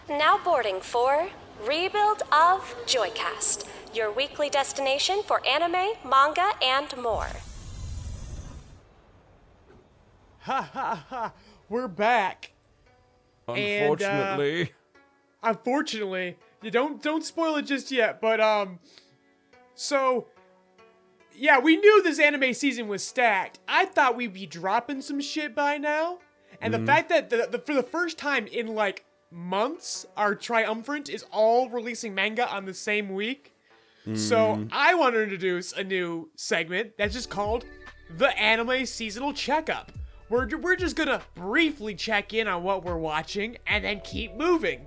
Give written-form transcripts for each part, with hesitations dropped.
Now boarding for Rebuild of Joycast, your weekly destination for anime, manga, and more. Ha ha ha! We're back. Unfortunately. Unfortunately, you don't spoil it just yet. But so yeah, we knew this anime season was stacked. I thought we'd be dropping some shit by now, and the fact that for the first time in like months, our triumvirate is all releasing manga on the same week. So I want to introduce a new segment that's just called the Anime Seasonal Checkup. We're just gonna briefly check in on what we're watching and then keep moving.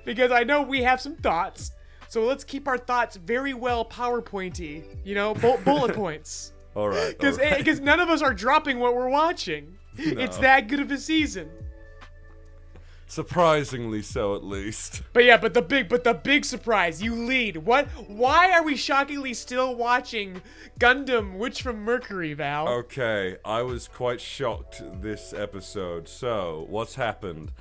Because I know we have some thoughts. So let's keep our thoughts very well PowerPointy, you know, bullet points. All right. Because none of us are dropping what we're watching. No. It's that good of a season. Surprisingly so, at least. But yeah, but the big surprise, you lead. Why are we shockingly still watching Gundam Witch from Mercury, Val? Okay, I was quite shocked this episode. So, what's happened?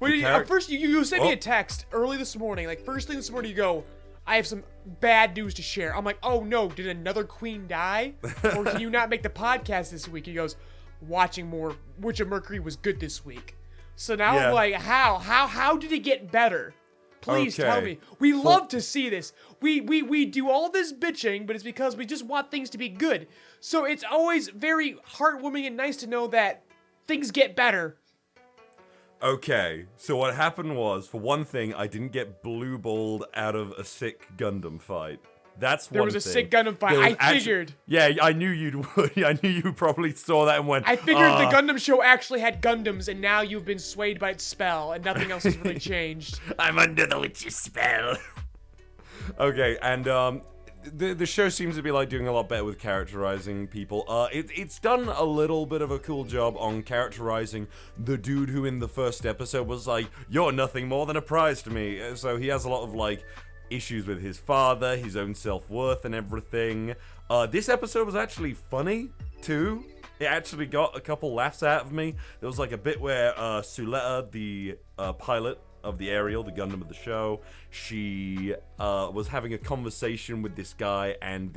First, you sent me a text early this morning. Like, first thing this morning, you go, I have some bad news to share. I'm like, oh no, did another queen die? Or can you not make the podcast this week? He goes, watching more Witch of Mercury was good this week. So now I'm like, how did it get better? Please tell me. We love to see this. We do all this bitching, but it's because we just want things to be good. So it's always very heartwarming and nice to know that things get better. Okay, so what happened was, for one thing, I didn't get blue-balled out of a sick Gundam fight. That's one thing. There was a sick Gundam fight. I figured. Yeah, I knew you'd. I knew you probably saw that and went. I figured the Gundam show actually had Gundams, and now you've been swayed by its spell, and nothing else has really changed. I'm under the witch's spell. Okay, and the show seems to be like doing a lot better with characterizing people. It's done a little bit of a cool job on characterizing the dude who in the first episode was like, "You're nothing more than a prize to me." So he has a lot of like issues with his father, his own self-worth and everything. This episode was actually funny, too. It actually got a couple laughs out of me. There was like a bit where Suletta, the pilot of the Ariel, the Gundam of the show, she was having a conversation with this guy and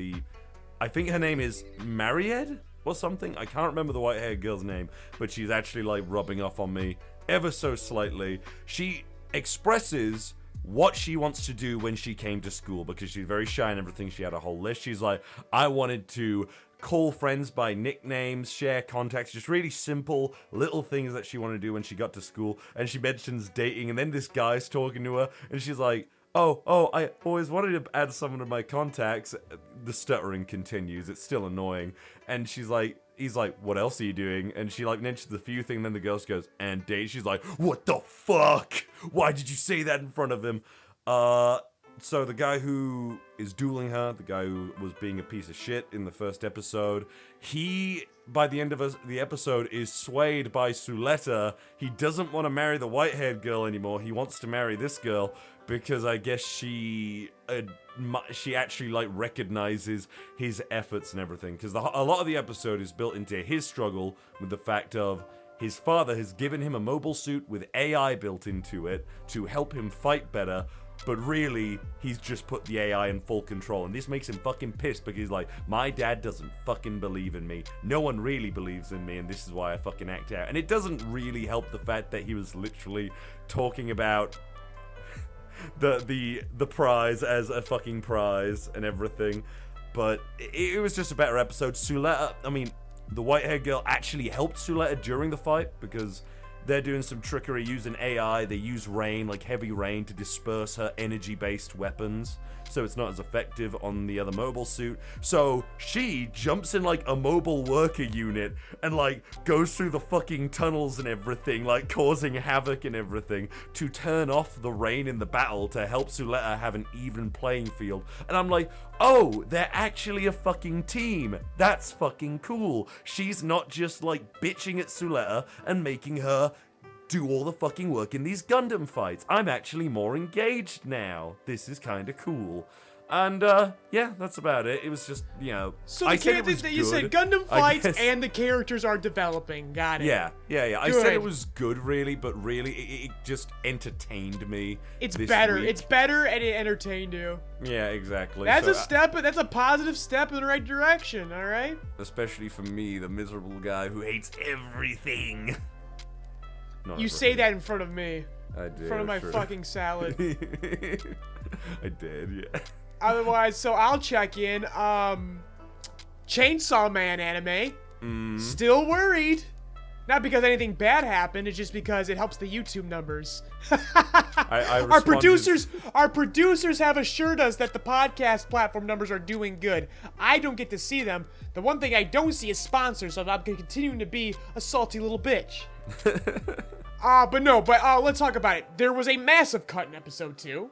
I think her name is Maried or something. I can't remember the white-haired girl's name, but she's actually like rubbing off on me ever so slightly. She expresses what she wants to do when she came to school, because she's very shy and everything. She had a whole list. She's like, I wanted to call friends by nicknames, share contacts, just really simple little things that she wanted to do when she got to school. And she mentions dating, and then this guy's talking to her, and she's like, oh, I always wanted to add someone to my contacts. The stuttering continues. It's still annoying. And he's like, what else are you doing? And she like mentions a few things, and then the girl goes, and date. She's like, what the fuck? Why did you say that in front of him? So the guy who is dueling her, the guy who was being a piece of shit in the first episode, he, by the end of the episode, is swayed by Suletta. He doesn't want to marry the white-haired girl anymore. He wants to marry this girl because I guess she actually like recognizes his efforts and everything. Because a lot of the episode is built into his struggle with the fact of his father has given him a mobile suit with AI built into it to help him fight better. But really, he's just put the AI in full control. And this makes him fucking pissed because he's like, my dad doesn't fucking believe in me. No one really believes in me, and this is why I fucking act out. And it doesn't really help the fact that he was literally talking about the prize as a fucking prize and everything. But it was just a better episode. Suletta, I mean, the white-haired girl actually helped Suletta during the fight because they're doing some trickery using AI. They use rain, like heavy rain, to disperse her energy-based weapons, so it's not as effective on the other mobile suit. So she jumps in like a mobile worker unit and like goes through the fucking tunnels and everything, like causing havoc and everything to turn off the rain in the battle to help Suletta have an even playing field. And I'm like, oh, they're actually a fucking team. That's fucking cool. She's not just like bitching at Suletta and making her do all the fucking work in these Gundam fights. I'm actually more engaged now. This is kind of cool. And, yeah, that's about it. It was just, So I the said it was you said good, Gundam I fights guess. and the characters are developing. Got it. Yeah. I Good. said it was good, really, but really, it just entertained me. It's this better. week. It's better, and it entertained you. Yeah, exactly. That's So, a step. That's a positive step in the right direction. All right. especially for me, the miserable guy who hates everything. Not You say everything. that in front of me. I did. In front of my sure. fucking salad. I did, yeah. Otherwise, so I'll check in. Chainsaw Man anime. Still worried. Not because anything bad happened, it's just because it helps the YouTube numbers. I Our responded- producers have assured us that the podcast platform numbers are doing good. I don't get to see them. The one thing I don't see is sponsors, so I'm continuing to be a salty little bitch. But let's talk about it. There was a massive cut in episode 2.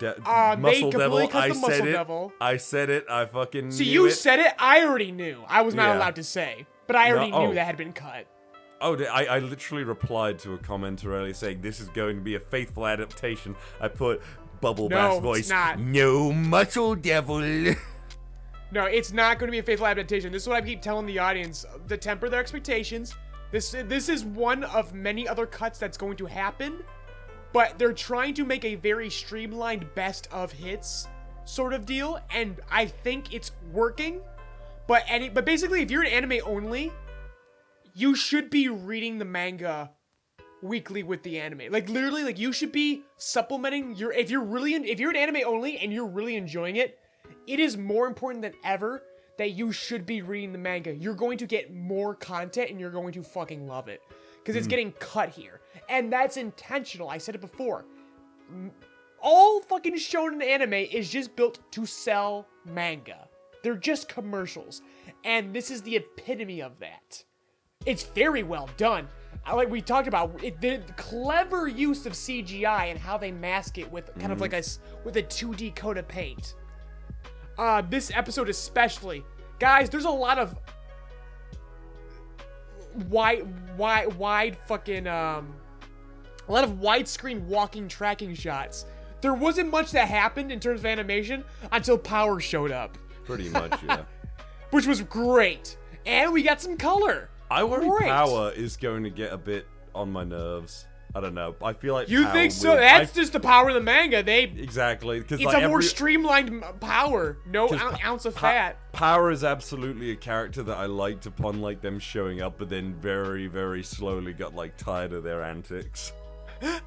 Muscle completely Devil, cut I the Muscle said it. Devil. I said it. I fucking See, knew you it. said it. I already knew. I was not Yeah. allowed to say, but I already No, knew oh. that had been cut. Oh, I literally replied to a commenter earlier saying this is going to be a faithful adaptation. I put Bubble No, Bass it's voice. not. No Muscle Devil. No, it's not going to be a faithful adaptation. This is what I keep telling the audience: to temper their expectations. This is one of many other cuts that's going to happen, but they're trying to make a very streamlined best of hits sort of deal, and I think it's working. But basically, if you're an anime only, you should be reading the manga weekly with the anime. Like literally, like you should be supplementing your. If you're an anime only and you're really enjoying it, it is more important than ever that you should be reading the manga. You're going to get more content and you're going to fucking love it. Because it's getting cut here. And that's intentional. I said it before. All fucking shonen anime is just built to sell manga. They're just commercials. And this is the epitome of that. It's very well done. Like we talked about, the clever use of CGI and how they mask it with kind of like with a 2D coat of paint. This episode especially. Guys, there's a lot of wide fucking, a lot of widescreen walking tracking shots. There wasn't much that happened in terms of animation until Power showed up. Pretty much, yeah. Which was great. And we got some color. I worry Great. Power is going to get a bit on my nerves. I don't know. I feel like You Power think so? will- That's just the power of the manga. exactly because It's like a more every- streamlined Power. No 'cause ounce of fat. Power is absolutely a character that I liked upon like them showing up, but then very, very slowly got like tired of their antics. The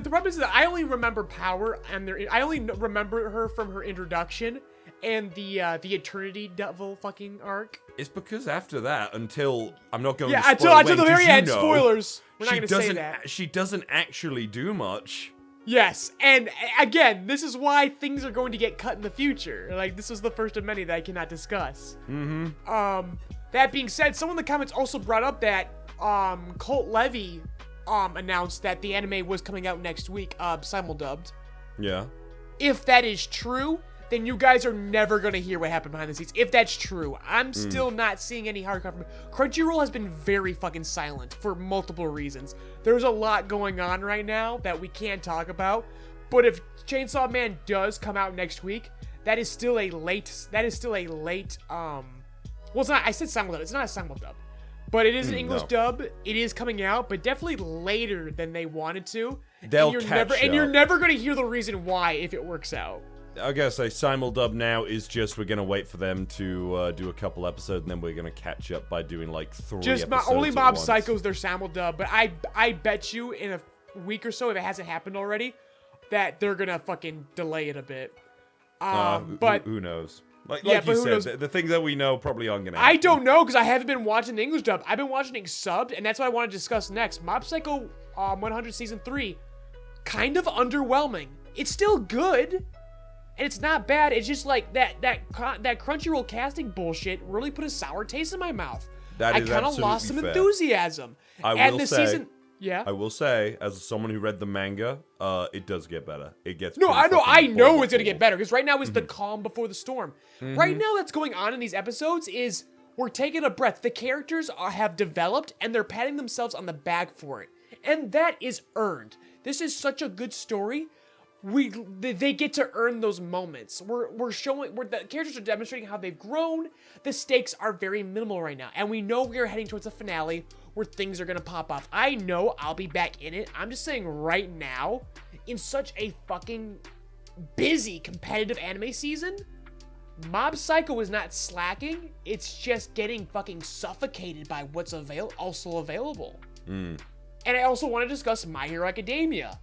problem is that I only remember Power and I only remember her from her introduction and the Eternity Devil fucking arc. It's because after that, until I'm not going Yeah, to spoil until the when, 'cause very you end. know, Spoilers. We're not she gonna say doesn't. that. She doesn't actually do much. Yes, and again, this is why things are going to get cut in the future. Like, this is the first of many that I cannot discuss. That being said, someone in the comments also brought up that Colt Levy announced that the anime was coming out next week, simuldubbed. Yeah. If that is true, then you guys are never gonna hear what happened behind the scenes. If that's true, I'm still not seeing any hard confirmation. Crunchyroll has been very fucking silent for multiple reasons. There's a lot going on right now that we can't talk about. But if Chainsaw Man does come out next week, that is still a late. Well, it's not. I said simuldub. It's not a simuldub, but it is an English no. dub. It is coming out, but definitely later than they wanted to. They'll and catch you're up. never gonna hear the reason why if it works out. I guess a simuldub now is just we're gonna wait for them to do a couple episodes and then we're gonna catch up by doing like 3 Just episodes only at Mob once. Psycho's their simuldub, but I bet you in a week or so, if it hasn't happened already, that they're gonna fucking delay it a bit. But who knows? Like Yeah, you but who said, knows? the things that we know probably aren't gonna happen. I don't know because I haven't been watching the English dub. I've been watching it subbed, and that's what I want to discuss next. Mob Psycho 100 Season 3, kind of underwhelming. It's still good, and it's not bad. It's just like that Crunchyroll casting bullshit really put a sour taste in my mouth. That I is kind of lost absolutely some fair. enthusiasm. I and will the say- season, yeah. I will say, as someone who read the manga, it does get better. It gets No, pretty I know fucking it's gonna wonderful. get better because right now is the calm before the storm. Right now, that's going on in these episodes is we're taking a breath. The characters have developed and they're patting themselves on the back for it, and that is earned. This is such a good story, they get to earn those moments. We're showing the characters are demonstrating how they've grown. The stakes are very minimal right now, and we know we are heading towards a finale where things are gonna pop off. I know I'll be back in it. I'm just saying right now, in such a fucking busy competitive anime season, Mob Psycho is not slacking. It's just getting fucking suffocated by what's also available. And I also want to discuss My Hero Academia.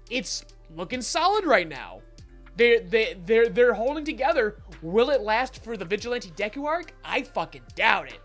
It's looking solid right now. They're holding together. Will it last for the Vigilante Deku arc? I fucking doubt it.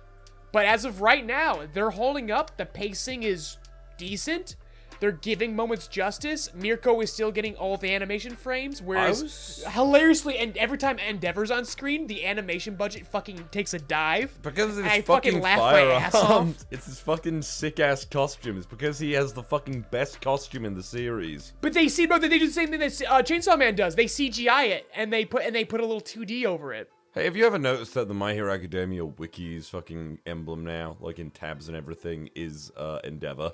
But as of right now, they're holding up. The pacing is decent. They're giving moments justice. Mirko is still getting all the animation frames, whereas hilariously, and every time Endeavor's on screen, the animation budget fucking takes a dive. Because it's I fucking laugh my ass off. It's his fucking sick-ass costume. It's because he has the fucking best costume in the series. But they do the same thing that Chainsaw Man does. They CGI it, and they put a little 2D over it. Hey, have you ever noticed that the My Hero Academia wiki's fucking emblem now, like in tabs and everything, is Endeavor?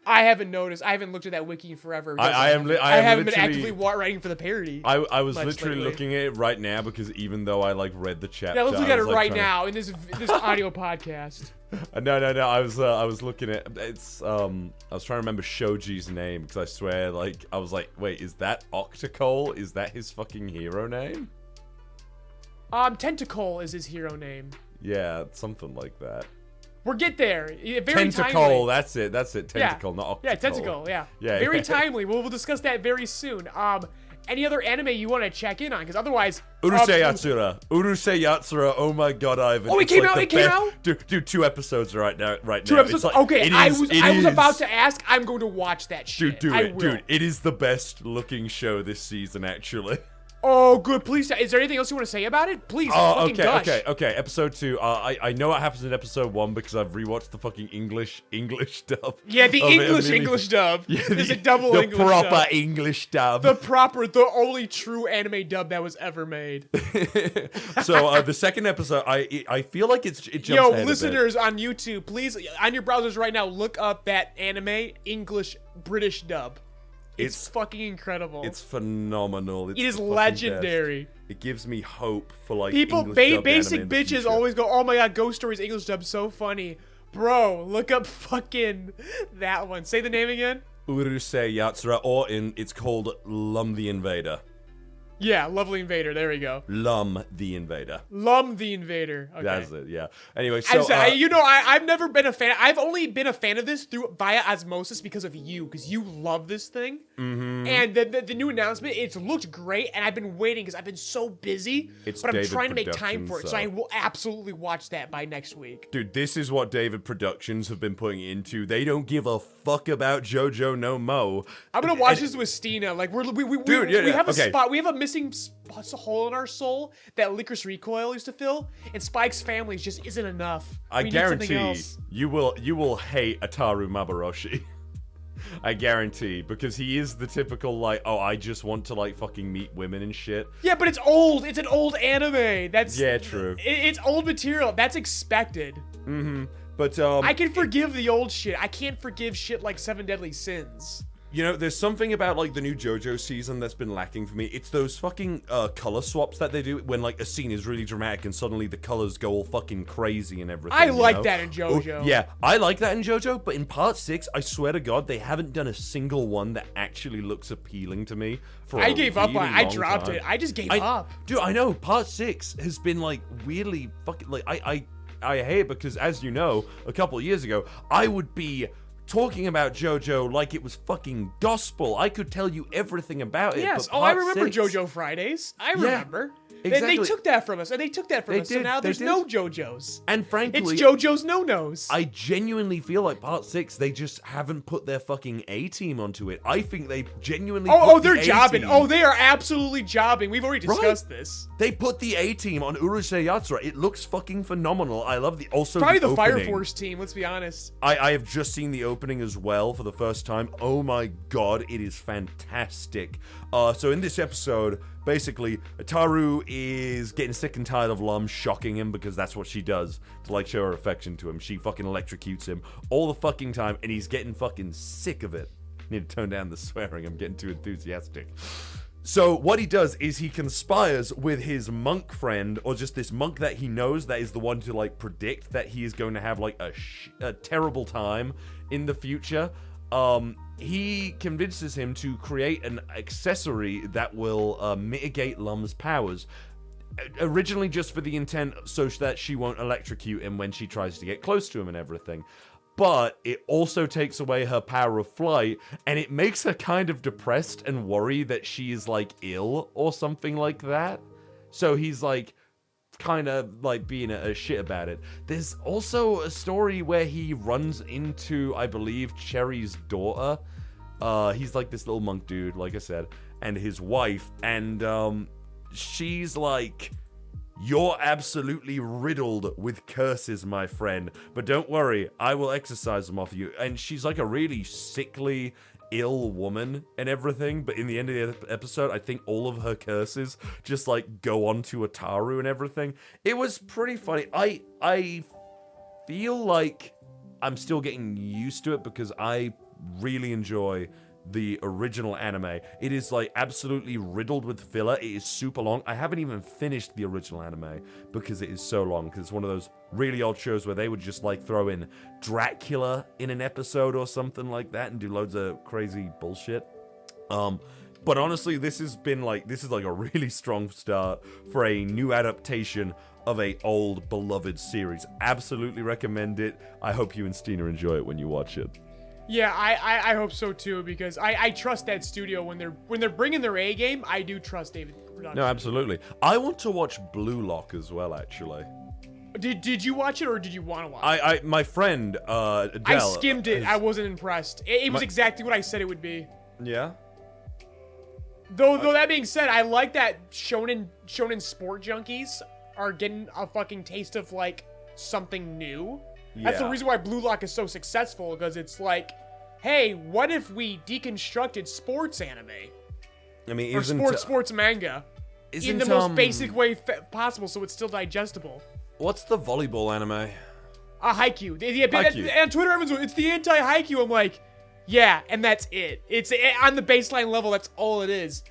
I haven't noticed. I haven't looked at that wiki in forever. I haven't been actively writing for the parody. I was literally looking at it right now because even though I like read the chapter, yeah, let's look at it right now in this audio podcast. No. I was looking at it's. I was trying to remember Shoji's name because I swear, like, I was like, wait, is that Octocole? Is that his fucking hero name? Tentacle is his hero name. Yeah, something like that. We'll get there. Very Tentacle, timely. That's it. Tentacle, not Octocole. Yeah, Tentacle, yeah. Yeah, very yeah. timely. We'll discuss that very soon. Any other anime you want to check in on? Because otherwise... Urusei Yatsura. Oh my god, Ivan. Oh, it came out? Dude, 2 episodes right now. 2 episodes? Like, okay, I was about to ask. I'm going to watch that shit. Dude, it is the best looking show this season, actually. Oh, good. Please. Is there anything else you want to say about it? Please. Okay. Episode 2. I know what happens in episode 1 because I've rewatched the fucking English dub. Yeah, the English dub. Yeah, there's a double English dub. The proper English dub. The only true anime dub that was ever made. So the second episode, I feel like it jumps Yo, ahead listeners on YouTube, please on your browsers right now, look up that anime English British dub. It's fucking incredible. It's phenomenal. It is legendary. It gives me hope for like people. Basic bitches always go, "Oh my god, Ghost Stories English dub so funny." Bro, look up fucking that one. Say the name again. Urusei Yatsura, or it's called Lum the Invader. Yeah, Lovely Invader. There we go. Lum the Invader. Lum the Invader. Okay. That's it. Yeah. Anyway, so I've never been a fan. I've only been a fan of this via osmosis because of you, because you love this thing. Mm-hmm. And the new announcement, it's looked great, and I've been waiting because I've been so busy. But I'm trying to make time for it, so I will absolutely watch that by next week. Dude, this is what David Productions have been putting into. They don't give a fuck about JoJo no mo. I'm gonna watch this with Steena. Like we have a spot. We have a missing hole in our soul that Licorice Recoil used to fill, and Spike's family just isn't enough. I guarantee you will hate Ataru Maboroshi. I guarantee, because he is the typical like, oh, I just want to like fucking meet women and shit. Yeah, but it's old. It's an old anime. That's true. It's old material. That's expected. Mm-hmm. But I can forgive the old shit. I can't forgive shit like Seven Deadly Sins. You know, there's something about, like, the new JoJo season that's been lacking for me. It's those fucking color swaps that they do when, like, a scene is really dramatic and suddenly the colors go all fucking crazy and everything. I like that in JoJo. Oh, yeah, I like that in JoJo, but in Part 6, I swear to God, they haven't done a single one that actually looks appealing to me for I gave up on it. I dropped time. it. I just gave up. Dude, I know. Part 6 has been, like, weirdly fucking... Like, I hate it because, as you know, a couple of years ago, I would be... talking about JoJo like it was fucking gospel. I could tell you everything about it. Yes. But I remember JoJo Fridays. I remember. Exactly. They took that from us, and they took that from us. So now there's no JoJos. And frankly, it's JoJo's no-nos. I genuinely feel like Part 6, they just haven't put their fucking A-team onto it. I think they genuinely they're jobbing. Oh, they are absolutely jobbing. We've already discussed this. They put the A-team on Urusei Yatsura. It looks fucking phenomenal. I love probably the Fire Force team, let's be honest. I have just seen the opening as well for the first time. Oh my god, it is fantastic. So in this episode, basically, Ataru is getting sick and tired of Lum shocking him because that's what she does to, like, show her affection to him. She fucking electrocutes him all the fucking time, and he's getting fucking sick of it. Need to tone down the swearing. I'm getting too enthusiastic. So what he does is he conspires with his monk friend, or just this monk that he knows that is the one to like predict that he is going to have like a terrible time in the future. He convinces him to create an accessory that will mitigate Lum's powers. Originally just for the intent so that she won't electrocute him when she tries to get close to him and everything. But it also takes away her power of flight, and it makes her kind of depressed and worry that she is, like, ill or something like that. So he's, like, kind of, like, being a shit about it. There's also a story where he runs into, I believe, Cherry's daughter. He's, like, this little monk dude, like I said, and his wife, and, she's, like... You're absolutely riddled with curses, my friend. But don't worry, I will exorcise them off you. And she's like a really sickly, ill woman and everything. But in the end of the episode, I think all of her curses just like go on to Ataru and everything. It was pretty funny. I feel like I'm still getting used to it because I really enjoy the original anime. It is like absolutely riddled with filler. It is super long. I haven't even finished the original anime because it is so long, because it's one of those really old shows where they would just like throw in Dracula in an episode or something like that and do loads of crazy bullshit. But honestly, this is like a really strong start for a new adaptation of a old beloved series. Absolutely recommend it. I hope you and Steena enjoy it when you watch it. Yeah, I hope so too, because I trust that studio when they're bringing their A game. I do trust David Production. No, absolutely. I want to watch Blue Lock as well, actually. Did you watch it, or did you want to watch it? My friend Adele, I skimmed it. I wasn't impressed. It was exactly what I said it would be. Yeah. Though that being said, I like that shonen sport junkies are getting a fucking taste of like something new. That's the reason why Blue Lock is so successful, because it's like, hey, what if we deconstructed sports anime? I mean, or sports manga in the most basic way possible, so it's still digestible. What's the volleyball anime? Haikyuu. And Twitter, everyone's it's the anti-Haikyuu. I'm like, yeah, and that's it. It's on the baseline level. That's all it is.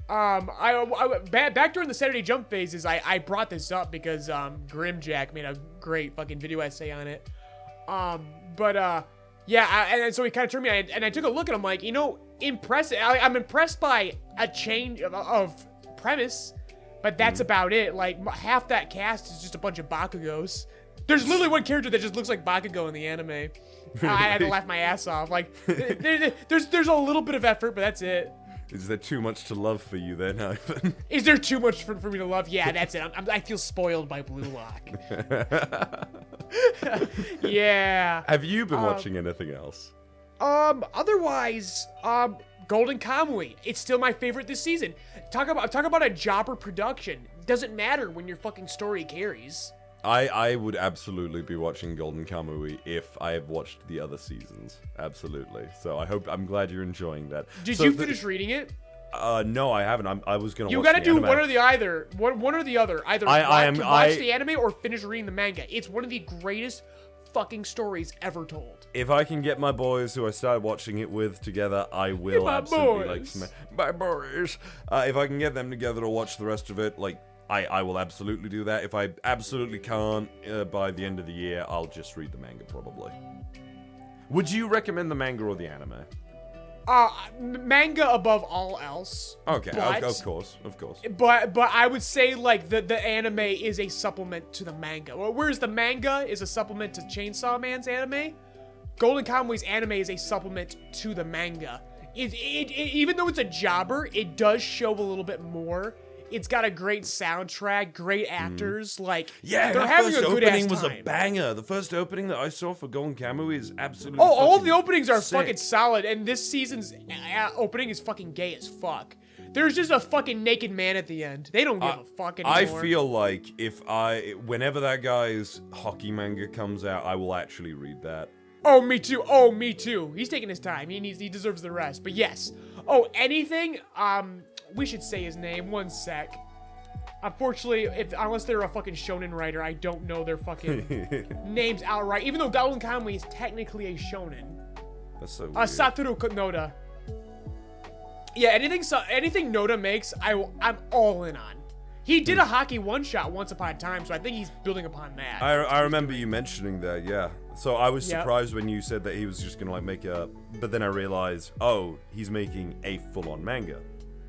Back during the Saturday Jump phases, I brought this up because Grimjack made a great fucking video essay on it. And so he kind of turned me on, and I took a look, and I'm like, impressive. I'm impressed by a change of premise, but that's about it. Like, half that cast is just a bunch of Bakugos. There's literally one character that just looks like Bakugo in the anime. Really? I had to laugh my ass off. Like, there's a little bit of effort, but that's it. Is there too much to love for you then, Ivan? Is there too much for me to love? Yeah, that's it. I feel spoiled by Blue Lock. Yeah. Have you been watching anything else? Otherwise, Golden Kamuy. It's still my favorite this season. Talk about a jobber production. Doesn't matter when your fucking story carries. I would absolutely be watching Golden Kamuy if I have watched the other seasons. Absolutely. So I'm glad you're enjoying that. Did you finish reading it? No, I haven't. I was gonna. You gotta do one or the other. One or the other. Either watch the anime or finish reading the manga. It's one of the greatest fucking stories ever told. If I can get my boys who I started watching it with together, I will absolutely my boys. If I can get them together to watch the rest of it, like. I will absolutely do that. If I absolutely can't, by the end of the year, I'll just read the manga, probably. Would you recommend the manga or the anime? Manga above all else. Okay, of course. But I would say, like, the anime is a supplement to the manga. Whereas the manga is a supplement to Chainsaw Man's anime, Golden Kamuy's anime is a supplement to the manga. Even though it's a jobber, it does show a little bit more. It's got a great soundtrack, great actors. Like, yeah, they're having a good ass time. The first opening was a banger. The first opening that I saw for Golden Kamuy is absolutely. All of the openings are fucking solid, and this season's opening is fucking gay as fuck. There's just a fucking naked man at the end. They don't give a fuck anymore. I feel like whenever that guy's hockey manga comes out, I will actually read that. Oh, me too. He's taking his time. He deserves the rest. But yes. Oh, anything. We should say his name. One sec. Unfortunately, unless they're a fucking shonen writer, I don't know their fucking names outright. Even though Golden Kamuy is technically a shonen. That's so weird. Satoru Konoda. Yeah, anything Noda makes, I'm all in on. He did a hockey one-shot once upon a time, so I think he's building upon that. I remember you mentioning that, yeah. So I was Yep. surprised when you said that he was just gonna like make a, but then I realized, oh, he's making a full-on manga.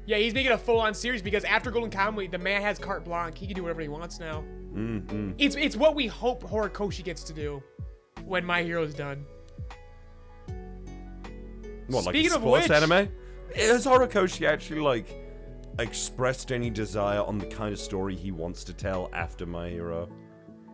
Yeah, he's making a full-on series because after Golden Kamuy, the man has carte blanche. He can do whatever he wants now. Mm-hmm. It's what we hope Horikoshi gets to do when My Hero's done. What, like a Speaking of sports which- anime? Has Horikoshi actually like expressed any desire on the kind of story he wants to tell after My Hero?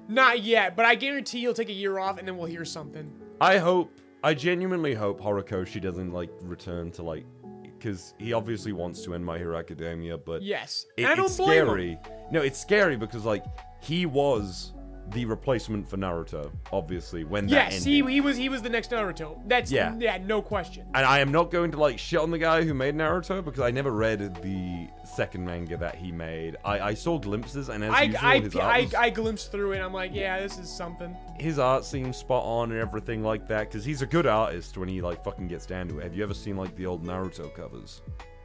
Not yet, but I guarantee he'll take a year off and then we'll hear something. I genuinely hope Horikoshi doesn't like return to like, because he obviously wants to end My Hero Academia, but Yes, it, and I don't it's blame scary. him. No, it's scary because like he was the replacement for Naruto, obviously when that Yes, ended. he was the next Naruto. That's Yeah. no question. And I am not going to like shit on the guy who made Naruto because I never read the second manga that he made. I saw glimpses, and as usual, I glimpsed through it. And I'm like, yeah, this is something. his art seems spot on and everything like that because he's a good artist when he like fucking gets down to it. Have you ever seen like the old Naruto covers?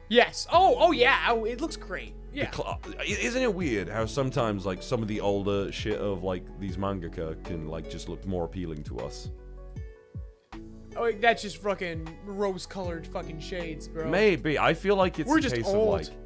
Yes. Oh yeah. Oh, it looks great. Yeah. Isn't it weird how sometimes like some of the older shit of like these mangaka can like just look more appealing to us? Oh, that's just fucking rose-colored fucking shades, bro. Maybe. I feel like it's We're a just case old. of like,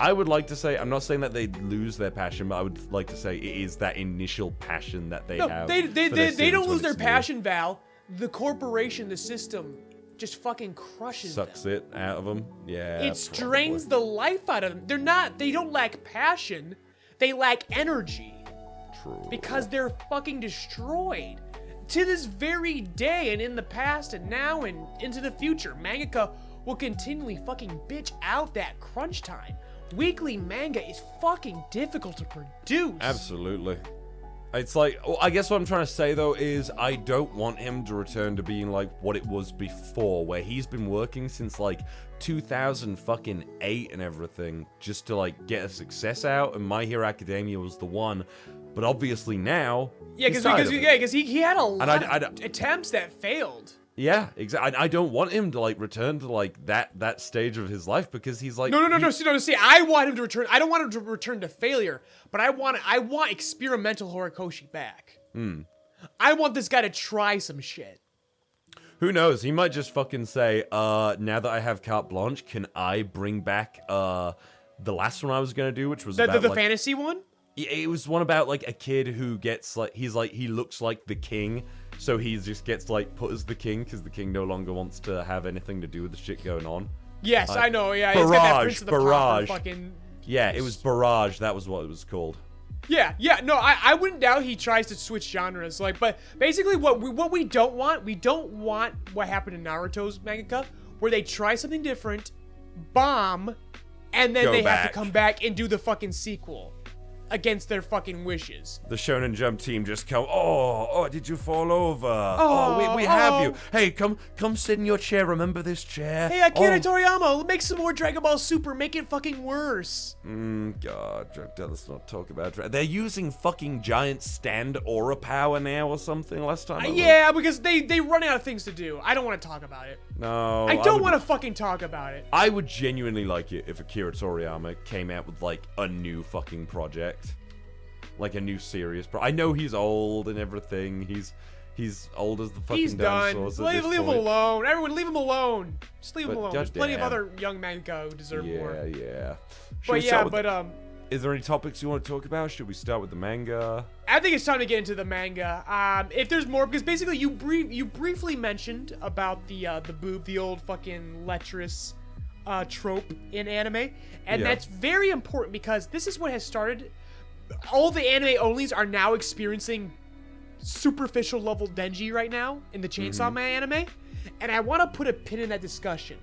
I would like to say, I'm not saying that they lose their passion, but I would like to say it is that initial passion that they No, have. they for their don't series lose when their it's new. passion, Val. The corporation, the system, just fucking crushes Sucks them. it out of them. Yeah. It probably. drains the life out of them. They don't lack passion. They lack energy. True. Because they're fucking destroyed. To this very day, and in the past, and now, and into the future, mangaka will continually fucking bitch out that crunch time. Weekly manga is fucking difficult to produce. Absolutely. It's like, I guess what I'm trying to say though is I don't want him to return to being like what it was before, where he's been working since like 2008 and everything just to like get a success out, and My Hero Academia was the one. But obviously now, Yeah, he's tired of it. because he had a lot I of attempts that failed. Yeah, exactly. I don't want him to like return to like that stage of his life because he's like No. See, I want him to return. I don't want him to return to failure, but I want experimental Horikoshi back. I want this guy to try some shit. Who knows? He might just fucking say, now that I have carte blanche, can I bring back the last one I was gonna do, which was about The like, fantasy one? it was one about like a kid who gets like he looks like the king, so he just gets like put as the king because the king no longer wants to have anything to do with the shit going on. Yes, I know. Yeah, it's got that Prince of the Pauper Barrage. fucking. Yeah, it was Barrage. That was what it was called. Yeah. No, I wouldn't doubt he tries to switch genres. Like, but basically, what we don't want what happened in Naruto's mangaka, where they try something different, bomb, and then Go they have back. to come back and do the fucking sequel against their fucking wishes. The Shonen Jump team just come. Oh, did you fall over? We have you. Hey, come sit in your chair. Remember this chair? Hey, Akira Toriyama, make some more Dragon Ball Super. Make it fucking worse. God, let's not talk about They're using fucking giant stand aura power now or something. Last time. I looked. Yeah, because they run out of things to do. I don't want to talk about it. No. I don't want to fucking talk about it. I would genuinely like it if Akira Toriyama came out with like a new fucking project. Like a new serious I know he's old and everything. He's old as the fucking He's done. dinosaurs. Leave him alone. Everyone, leave him alone. Just leave him But alone. There's plenty of goddamn. other young manga who deserve more. Yeah. Should But we yeah, start with Is there any topics you want to talk about? Should we start with the manga? I think it's time to get into the manga. If there's more, because basically you briefly mentioned about the boob, the old fucking lecherous trope in anime, and Yeah. that's very important because this is what has started. All the anime onlys are now experiencing superficial level Denji right now in the Chainsaw Man anime, and I want to put a pin in that discussion.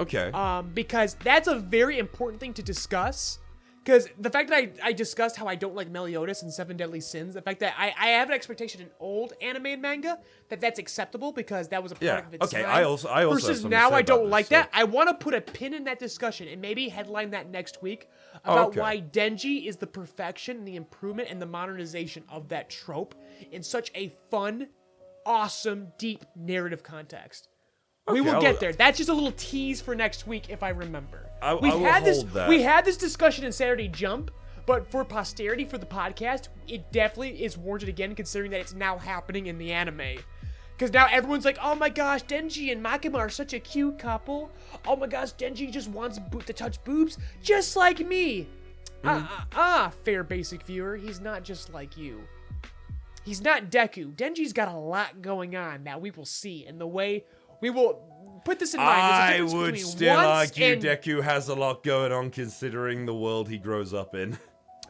Okay. Because that's a very important thing to discuss. Because the fact that I discussed how I don't like Meliodas and Seven Deadly Sins, the fact that I have an expectation in old anime and manga that's acceptable because that was a product of its okay, time. I also have versus something to now say I about don't this, like so- that. I want to put a pin in that discussion and maybe headline that next week about okay. why Denji is the perfection and the improvement and the modernization of that trope in such a fun, awesome, deep narrative context. We will I'll- get there. That's just a little tease for next week, if I remember. I will hold that. We had this discussion in Saturday Jump, but for posterity, for the podcast, it definitely is warranted again, considering that it's now happening in the anime. Because now everyone's like, oh my gosh, Denji and Makima are such a cute couple. Oh my gosh, Denji just wants to touch boobs, just like me. Fair basic viewer, he's not just like you. He's not Deku. Denji's got a lot going on that we will see, and the way we will put this in mind. I would still argue Deku has a lot going on considering the world he grows up in.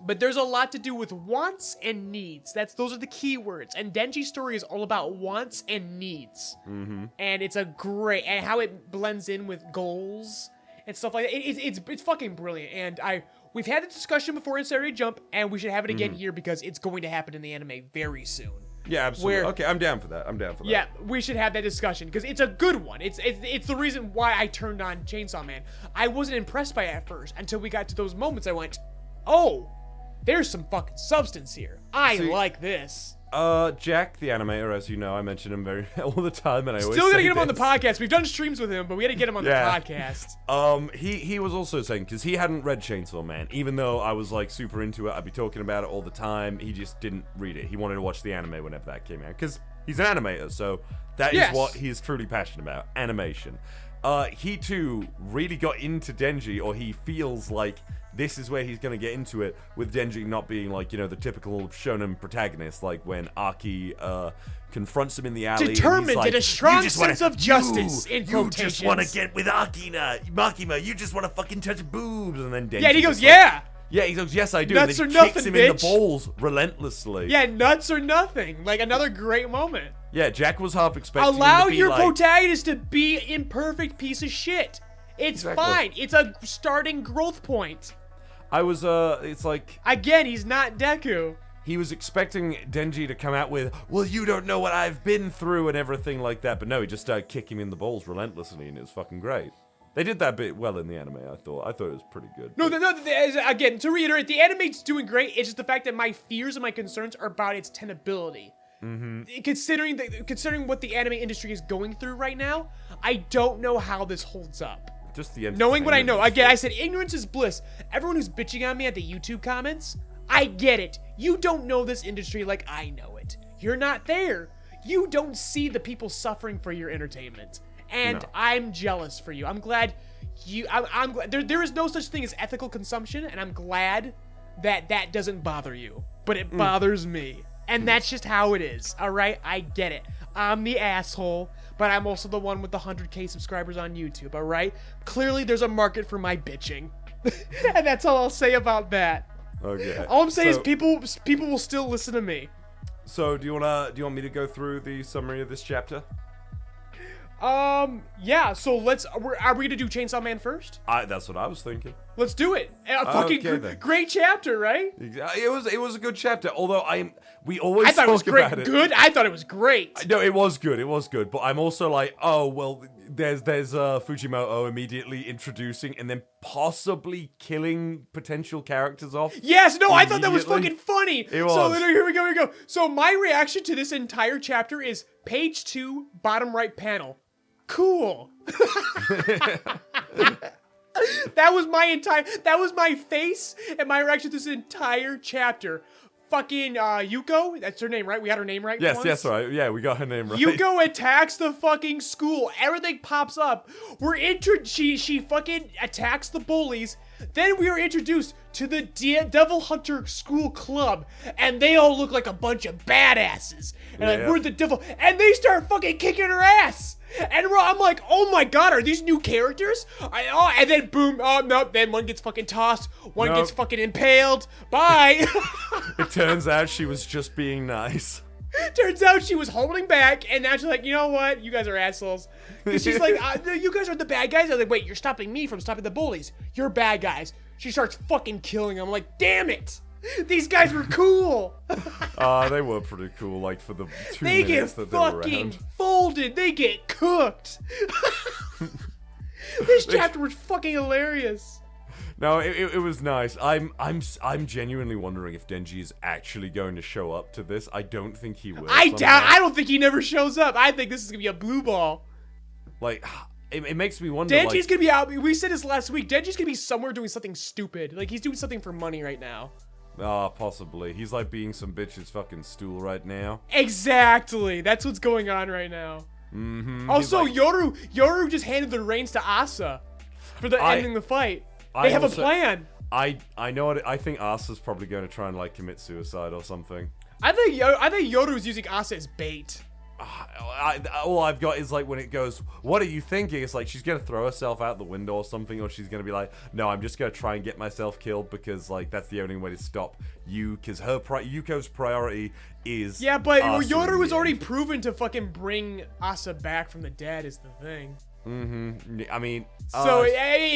But there's a lot to do with wants and needs. Those are the key words. And Denji's story is all about wants and needs. Mm-hmm. And it's a great, and how it blends in with goals and stuff like that. It's fucking brilliant. And we've had the discussion before in Saturday Jump, and we should have it again here because it's going to happen in the anime very soon. Yeah, absolutely. Okay, I'm down for that. Yeah, we should have that discussion because it's a good one. It's the reason why I turned on Chainsaw Man. I wasn't impressed by it at first until we got to those moments. I went, oh, there's some fucking substance here. I like this. Jack, the animator, as you know, I mention him all the time, and I always Still gotta say get him on the this. podcast. We've done streams with him, but we gotta get him on the podcast. He was also saying, because he hadn't read Chainsaw Man, even though I was like super into it, I'd be talking about it all the time, he just didn't read it. He wanted to watch the anime whenever that came out, because he's an animator, so that is what he is truly passionate about, animation. He too really got into Denji, or he feels like this is where he's going to get into it, with Denji not being like, you know, the typical shonen protagonist, like when Aki confronts him in the alley. Determined and in a strong sense of justice, in quotations. You just want to get with Makima, you just want to fucking touch boobs, and then Denji. Yeah, and he goes, yeah! Yeah, he goes, yes, I do. Nuts and or then kicks nothing, him in the bitch. balls relentlessly. Yeah, nuts or nothing. Like, another great moment. Yeah, Jack was half expecting Allow him to be your like, protagonist to be imperfect piece of shit. It's fine. It's a starting growth point. I was, it's like... Again, he's not Deku. He was expecting Denji to come out with, well, you don't know what I've been through and everything like that. But no, he just started kicking him in the balls relentlessly, and it was fucking great. They did that bit well in the anime, I thought. I thought it was pretty good. No, again, to reiterate, the anime's doing great. It's just the fact that my fears and my concerns are about its tenability. Mm-hmm. Considering what the anime industry is going through right now, I don't know how this holds up. Just the knowing what I know. Again, I said ignorance is bliss. Everyone who's bitching on me at the YouTube comments, I get it. You don't know this industry like I know it. You're not there. You don't see the people suffering for your entertainment. And I'm jealous for you. I'm glad I'm glad there is no such thing as ethical consumption, and I'm glad that doesn't bother you. But it bothers me. And that's just how it is. All right? I get it. I'm the asshole, but I'm also the one with the 100K subscribers on YouTube, all right? Clearly, there's a market for my bitching. And that's all I'll say about that. Okay. All I'm saying is people will still listen to me. So, do you want me to go through the summary of this chapter? Yeah, so are we gonna do Chainsaw Man first? That's what I was thinking. Let's do it. Great chapter, right? It was a good chapter, although we always I thought it was talk great. about it. Good? I thought it was great. No, it was good, but I'm also like, oh, well, there's Fujimoto immediately introducing and then possibly killing potential characters off. Yes, no, I thought that was fucking funny. It was. So here we go. So my reaction to this entire chapter is page 2, bottom right panel. Cool. That was my face and my reaction to this entire chapter. Fucking Yuko, that's her name, right? We got her name right? Yes, right. Yeah, we got her name right. Yuko attacks the fucking school. Everything pops up. She fucking attacks the bullies. Then we are introduced to the Devil Hunter School Club, and they all look like a bunch of badasses. And like, we're the devil, and they start fucking kicking her ass. And I'm like, oh my god, are these new characters? And then boom, no, then one gets fucking tossed, one gets fucking impaled. Bye. It turns out she was just being nice. Turns out she was holding back, and now she's like, you know what? You guys are assholes. Because she's like, you guys are the bad guys. I was like, wait, you're stopping me from stopping the bullies. You're bad guys. She starts fucking killing them. I'm like, damn it. These guys were cool. They were pretty cool, like, for the 2 minutes that they were around. They get fucking folded. They get cooked. This chapter was fucking hilarious. No, it was nice. I'm genuinely wondering if Denji is actually going to show up to this. I don't think he will. I don't think he never shows up. I think this is gonna be a blue ball. Like, it makes me wonder. Denji's gonna be out. We said this last week. Denji's gonna be somewhere doing something stupid. Like, he's doing something for money right now. Possibly. He's like being some bitch's fucking stool right now. Exactly. That's what's going on right now. Mm-hmm. Also, Yoru just handed the reins to Asa for ending the fight. They have a plan. I know it. I think Asa's probably going to try and like commit suicide or something. I think Yoru's using Asa as bait. All I've got is like when it goes, what are you thinking? It's like she's gonna throw herself out the window or something, or she's gonna be like, no, I'm just gonna try and get myself killed because like that's the only way to stop you. Because Yuko's priority is but Yoru was already proven to fucking bring Asa back from the dead. Is the thing. Mm-hmm. I mean, so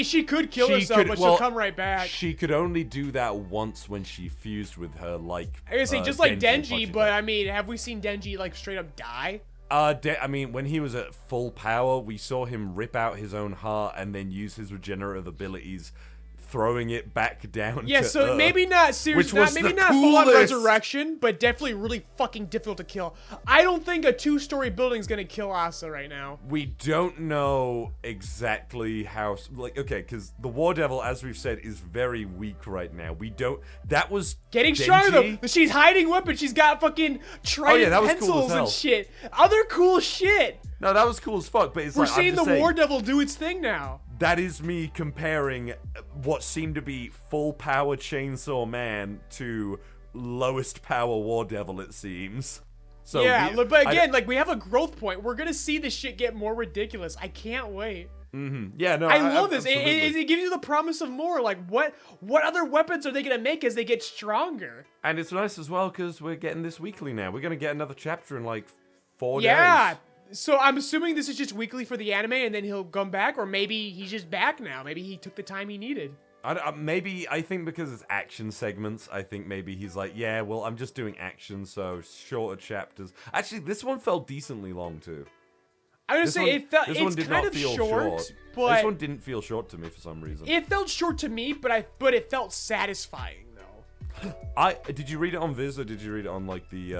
she could kill herself, but she'll come right back. She could only do that once when she fused with her, like. I was gonna say just like Denji, but I mean, have we seen Denji like straight up die? I mean, when he was at full power, we saw him rip out his own heart and then use his regenerative abilities, throwing it back down. Yeah, to so Earth, maybe not serious, maybe not full-on resurrection, but definitely really fucking difficult to kill. I don't think a 2-story building is gonna kill Asa right now. We don't know exactly how, like, okay, because the War Devil, as we've said, is very weak right now. We don't. That was getting Denji. stronger though. She's hiding weapons. She's got fucking trident pencils cool and shit. Other cool shit. No, that was cool as fuck. But it's we're seeing the War Devil do its thing now. That is me comparing what seemed to be full power Chainsaw Man to lowest power War Devil, it seems. So yeah, but again, like, we have a growth point. We're gonna see this shit get more ridiculous. I can't wait. Mm-hmm. Yeah, no, I love this. It gives you the promise of more. Like, what other weapons are they gonna make as they get stronger? And it's nice as well because we're getting this weekly now. We're gonna get another chapter in like 4 days. Yeah. So I'm assuming this is just weekly for the anime, and then he'll come back, or maybe he's just back now. Maybe he took the time he needed. Maybe, I think because it's action segments, I think maybe he's like, yeah, well, I'm just doing action, so shorter chapters. Actually, this one felt decently long, too. I was gonna say, it's kind of short, but... This one didn't feel short to me for some reason. It felt short to me, but it felt satisfying. Did you read it on Viz or did you read it on like the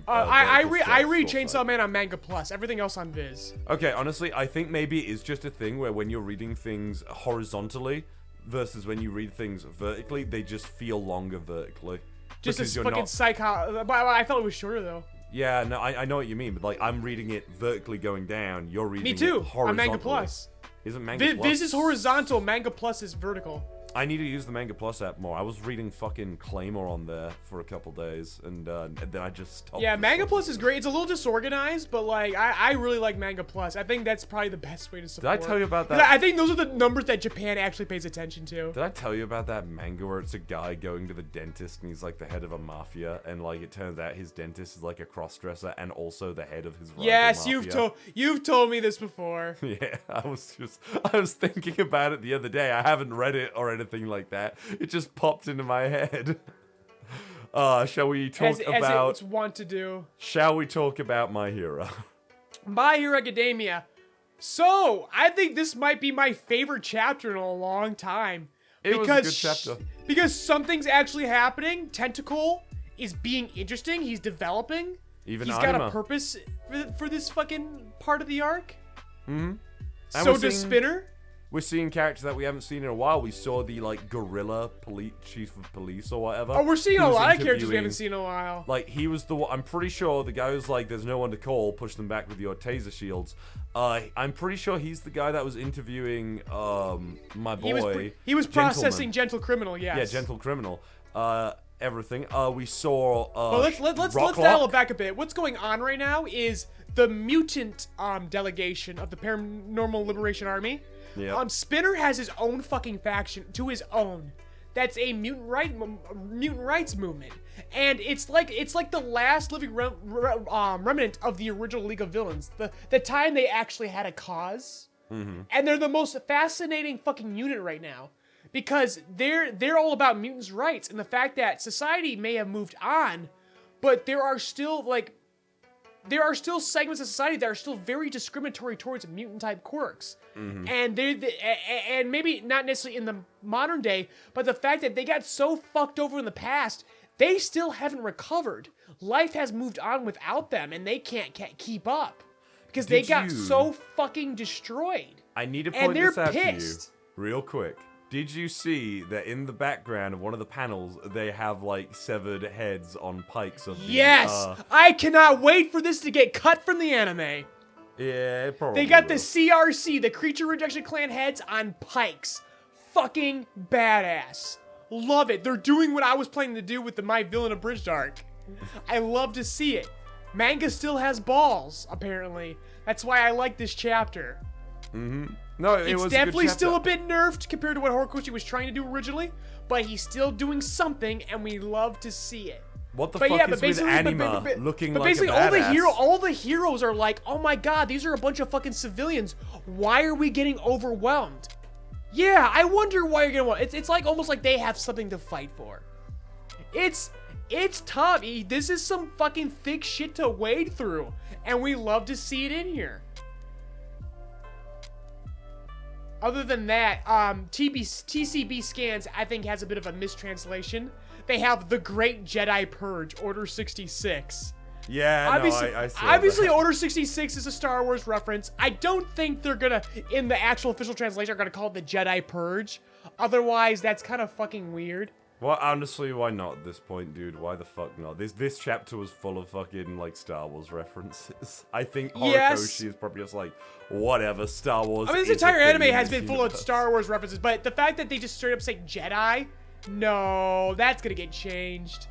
I read Chainsaw Man on Manga Plus. Everything else on Viz. Okay, honestly, I think maybe it's just a thing where when you're reading things horizontally versus when you read things vertically, they just feel longer vertically. Just as fucking psycho. I felt it was shorter though. Yeah, no, I know what you mean, but like I'm reading it vertically going down. You're reading Me too. It horizontally. On Manga Plus. Isn't Manga Plus? Viz is horizontal. Manga Plus is vertical. I need to use the Manga Plus app more. I was reading fucking Claymore on there for a couple days, and then I just stopped. Yeah, Manga Plus is great. It's a little disorganized, but like I really like Manga Plus. I think that's probably the best way to support. Did I tell you about that? I think those are the numbers that Japan actually pays attention to. Did I tell you about that manga where it's a guy going to the dentist and he's like the head of a mafia, and like it turns out his dentist is like a crossdresser and also the head of his rival mafia? you've told me this before. Yeah, I was thinking about it the other day. I haven't read it or anything like that. It just popped into my head. Shall we talk about... As it's wont to do. Shall we talk about My Hero? My Hero Academia. So, I think this might be my favorite chapter in a long time. It was a good chapter. Because something's actually happening. Tentacle is being interesting. He's developing. He's got a purpose for this fucking part of the arc. Mm-hmm. So does Spinner. We're seeing characters that we haven't seen in a while. We saw the, like, gorilla chief of police or whatever. Oh, we're seeing a lot of characters we haven't seen in a while. Like, he was the one... I'm pretty sure the guy who's like, there's no one to call, push them back with your taser shields. I'm pretty sure he's the guy that was interviewing, my boy. He was processing Gentle Criminal, yes. Yeah, Gentle Criminal. Everything. We saw, well, let's dial it back a bit. What's going on right now is the mutant, delegation of the Paranormal Liberation Army. Yeah. Spinner has his own fucking faction to his own. That's a mutant rights movement, and it's like the last living remnant of the original League of Villains. The time they actually had a cause, and they're the most fascinating fucking unit right now because they're all about mutants' rights and the fact that society may have moved on, but there are still segments of society that are still very discriminatory towards mutant-type quirks. And and maybe not necessarily in the modern day, but the fact that they got so fucked over in the past, they still haven't recovered. Life has moved on without them, and they can't keep up. because they got so fucking destroyed. I need to point this out pissed. to you real quick. Did you see that in the background of one of the panels, they have, like, severed heads on pikes of the... Yes! I cannot wait for this to get cut from the anime. Yeah, it probably They got will. the CRC, the Creature Rejection Clan heads on pikes. Fucking badass. Love it. They're doing what I was planning to do with the My Villain Abridged arc. I love to see it. Manga still has balls, apparently. That's why I like this chapter. Mm-hmm. No, it's definitely still a bit nerfed compared to what Horikoshi was trying to do originally, but he's still doing something, and we love to see it. What the fuck is with Anima looking like a badass? But basically, all the heroes are like, oh my god, these are a bunch of fucking civilians. Why are we getting overwhelmed? Yeah, I wonder why you're getting overwhelmed. It's like almost like they have something to fight for. It's tough. This is some fucking thick shit to wade through, and we love to see it in here. Other than that, TCB scans, I think, has a bit of a mistranslation. They have the Great Jedi Purge, Order 66. Yeah, obviously Order 66 is a Star Wars reference. I don't think they're gonna, in the actual official translation, are gonna call it the Jedi Purge. Otherwise, that's kind of fucking weird. Well, honestly, why not at this point, dude? Why the fuck not? This chapter was full of fucking, like, Star Wars references. I think Horikoshi is probably just like, whatever, Star Wars. I mean, this entire anime has been full of Star Wars references, but the fact that they just straight up say Jedi, no, that's gonna get changed.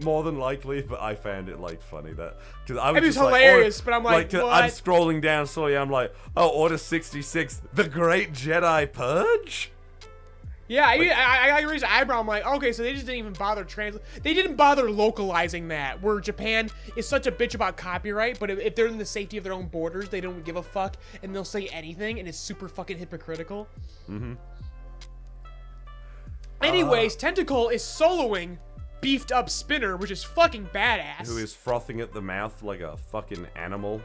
More than likely, but I found it, like, funny that... Cause I was just hilarious, but I'm like, what? I'm scrolling down slowly, I'm like, oh, Order 66, the Great Jedi Purge? Yeah, I raised an eyebrow. I'm like, okay, so they just didn't even bother They didn't bother localizing that. Where Japan is such a bitch about copyright, but if they're in the safety of their own borders, they don't give a fuck, and they'll say anything, and it's super fucking hypocritical. Mm-hmm. Anyways, Tentacle is soloing beefed up Spinner, which is fucking badass. Who is frothing at the mouth like a fucking animal.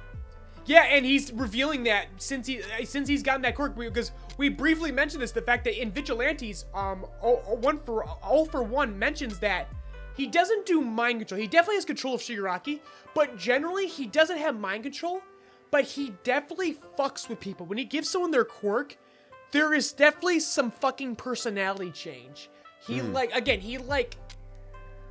Yeah, and he's revealing that since he's gotten that quirk, because we briefly mentioned this, the fact that in Vigilantes, All for One mentions that he doesn't do mind control. He definitely has control of Shigaraki, but generally he doesn't have mind control, but he definitely fucks with people. When he gives someone their quirk, there is definitely some fucking personality change. He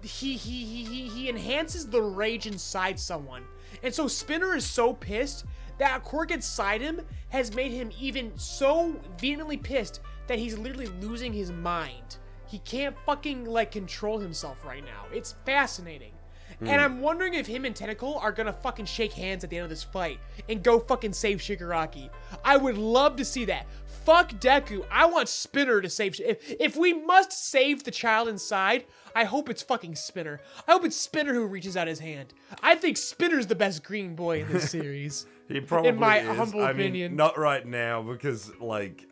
he enhances the rage inside someone. And so Spinner is so pissed that quirk inside him has made him even so vehemently pissed that he's literally losing his mind. He can't fucking, like, control himself right now. It's fascinating. And I'm wondering if him and Tentacle are gonna fucking shake hands at the end of this fight and go fucking save Shigaraki. I would love to see that. Fuck Deku. I want Spinner to save. If we must save the child inside, I hope it's fucking Spinner. I hope it's Spinner who reaches out his hand. I think Spinner's the best green boy in this series. He probably in my is. humble opinion. Mean, not right now because, like,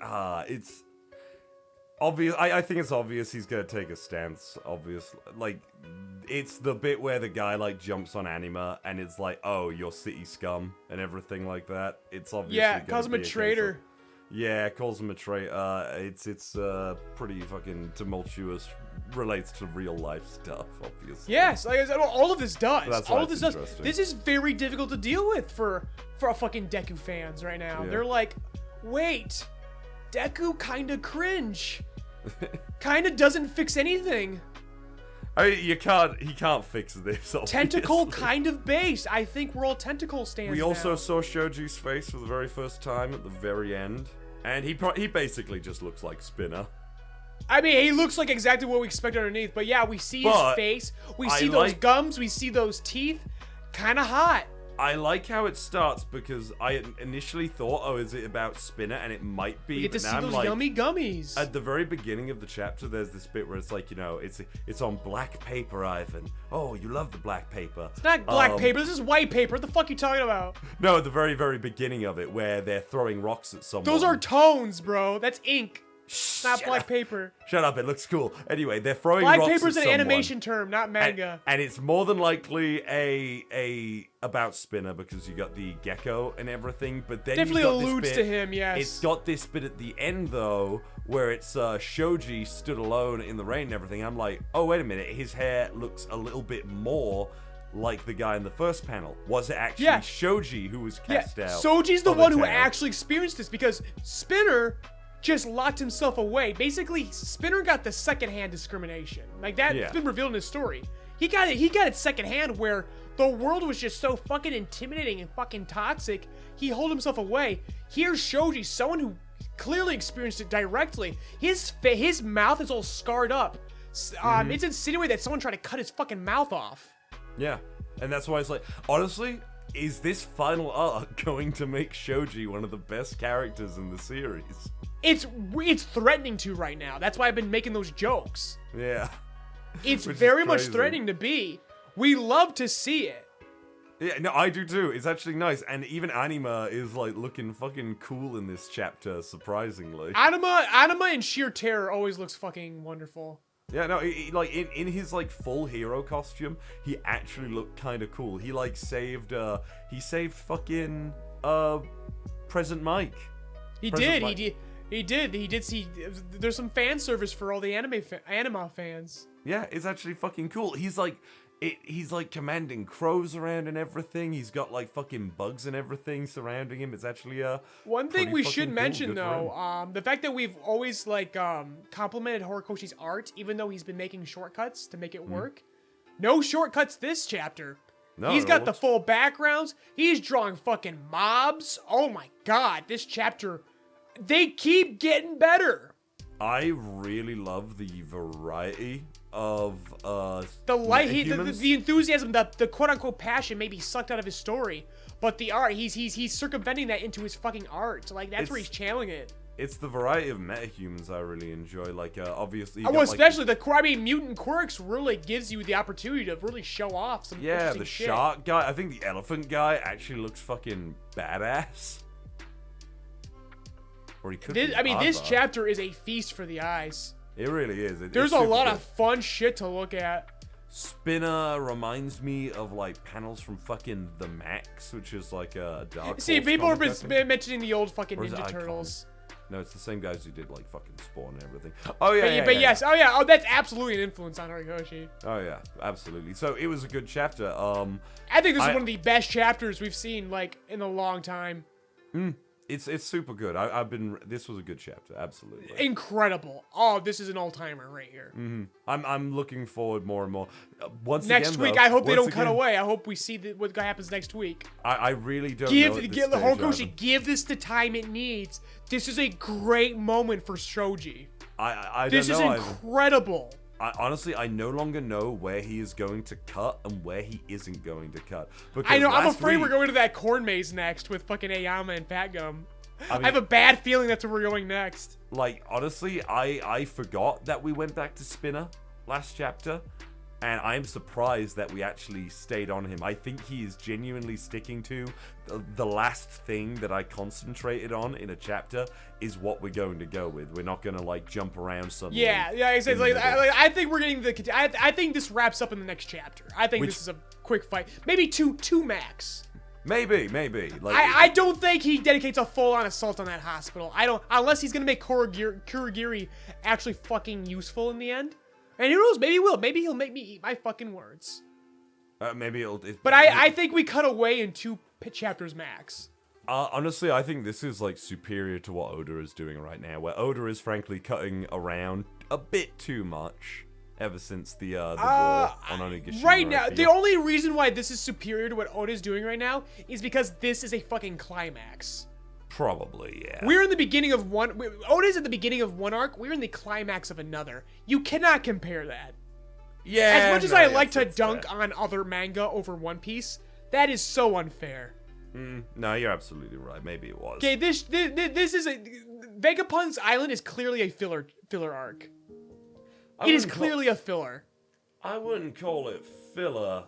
it's obvious. I think it's obvious he's gonna take a stance. Obviously, like, it's the bit where the guy, like, jumps on Anima and it's like, oh, you're city scum and everything like that. It's obviously calls him a traitor. Yeah, calls him a traitor. It's pretty fucking tumultuous. Relates to real life stuff, obviously. Yes, like I said, all of this does. That's all of this does. This is very difficult to deal with for fucking Deku fans right now. Yeah. They're like, wait, Deku kinda cringe. Kinda doesn't fix anything. I mean, he can't fix this, obviously. Tentacle kind of based. I think we're all Tentacle stands We also now. saw Shoji's face for the very first time at the very end. And he basically just looks like Spinner. I mean, he looks like exactly what we expect underneath. But yeah, we see his face. We see those gums. We see those teeth. Kind of hot. I like how it starts because I initially thought, oh, is it about Spinner? And it might be. You get to see those yummy gummies. At the very beginning of the chapter, there's this bit where it's like, you know, it's on black paper, Ivan. Oh, you love the black paper. It's not black paper. This is white paper. What the fuck are you talking about? No, at the very, very beginning of it, where they're throwing rocks at someone. Those are tones, bro. That's ink. Not black paper. Shut up, it looks cool. Anyway, they're throwing rocks at someone. Black paper's an animation term, not manga. And it's more than likely a about Spinner because you got the gecko and everything, but then definitely alludes to him, yes. It's got this bit at the end though, where it's Shoji stood alone in the rain and everything. I'm like, oh wait a minute, his hair looks a little bit more like the guy in the first panel? Was it actually Yeah. Shoji who was cast out? Soji's the of one who town? actually experienced this because Spinner just locked himself away. Basically, Spinner got the secondhand discrimination. Like that's Yeah. been revealed in his story. He got it secondhand where the world was just so fucking intimidating and fucking toxic. He held himself away. Here's Shoji, someone who clearly experienced it directly. His mouth is all scarred up. It's insinuated that someone tried to cut his fucking mouth off. Yeah, and that's why it's like, honestly, is this final arc going to make Shoji one of the best characters in the series? It's threatening to right now. That's why I've been making those jokes. Yeah. It's Which is very much crazy. threatening to be. We love to see it. Yeah, no, I do too. It's actually nice, and even Anima is like looking fucking cool in this chapter, surprisingly. Anima in sheer terror always looks fucking wonderful. Yeah, no, like in his like full hero costume, he actually looked kind of cool. He like saved fucking Present Mike. He Present did. Mike. He did see. There's some fan service for all the anima fans. Yeah, it's actually fucking cool. He's like commanding crows around and everything. He's got like fucking bugs and everything surrounding him. It's actually One thing pretty we fucking should cool. mention Good for though, the fact that we've always like complimented Horikoshi's art, even though he's been making shortcuts to make it work. No shortcuts this chapter. No, He's it got the looks- full backgrounds. He's drawing fucking mobs. Oh my god, this chapter, they keep getting better. I really love the variety of The light, metahumans. the enthusiasm, the quote unquote passion may be sucked out of his story, but the art, he's circumventing that into his fucking art. Like that's where he's channeling it. It's the variety of metahumans I really enjoy. Like obviously, you Well, got, like, especially mutant quirks really gives you the opportunity to really show off some yeah, interesting the shit. shark guy. I think the elephant guy actually looks fucking badass. Or he could. This be other. chapter is a feast for the eyes. It really is. There's it's a super lot good. of fun shit to look at. Spinner reminds me of like panels from fucking The Max, which is like a Dark See, Horse people are comic, I think. mentioning the old fucking Or is it Ninja Icon? Turtles. No, it's the same guys who did like fucking Spawn and everything. Oh yeah, yeah, But yeah, yes, oh that's absolutely an influence on Horikoshi. Oh yeah, absolutely. So it was a good chapter. I think this is one of the best chapters we've seen like in a long time. It's super good. This was a good chapter, absolutely. Incredible. Oh, this is an all-timer right here. I'm looking forward more and more. Next again, week, though, I hope they once don't cut again, away. I hope we see what happens next week. I really don't know. Give at this the stage, Horikoshi, Ivan. give this the time it needs. This is a great moment for Shoji. I This don't is know. Ivan. incredible. Honestly, I no longer know where he is going to cut and where he isn't going to cut. Because I know. I'm last afraid week- we're going to that corn maze next with fucking Ayama and Fat Gum. I mean- I have a bad feeling that's where we're going next. Like, honestly, I forgot that we went back to Spinner last chapter, and I'm surprised that we actually stayed on him. I think he is genuinely sticking to the last thing that I concentrated on in a chapter is what we're going to go with. We're not going to, like, jump around suddenly. Yeah. I said, in the middle. I think we're getting the. I think this wraps up in the next chapter. I think this is a quick fight. Maybe two max. Maybe. Like, I don't think he dedicates a full-on assault on that hospital. I don't, unless he's gonna make Kurogiri actually fucking useful in the end. And who knows? Maybe he will. Maybe he'll make me eat my fucking words. maybe it'll... But I think we cut away in two chapters max. Honestly, I think this is, like, superior to what Oda is doing right now, where Oda is, frankly, cutting around a bit too much ever since the war on Onigashima. Right now, I the feel. only reason why this is superior to what Oda's doing right now is because this is a fucking climax. Probably, yeah. We're in the beginning of one. Oda's at the beginning of one arc. We're in the climax of another. You cannot compare that. Yeah. As much as no, I yes, like to that's dunk fair. on other manga over One Piece, that is so unfair. No, you're absolutely right. Maybe it was. Okay, this is a Vegapunk's Island is clearly a filler arc. It is clearly a filler. I wouldn't call it filler.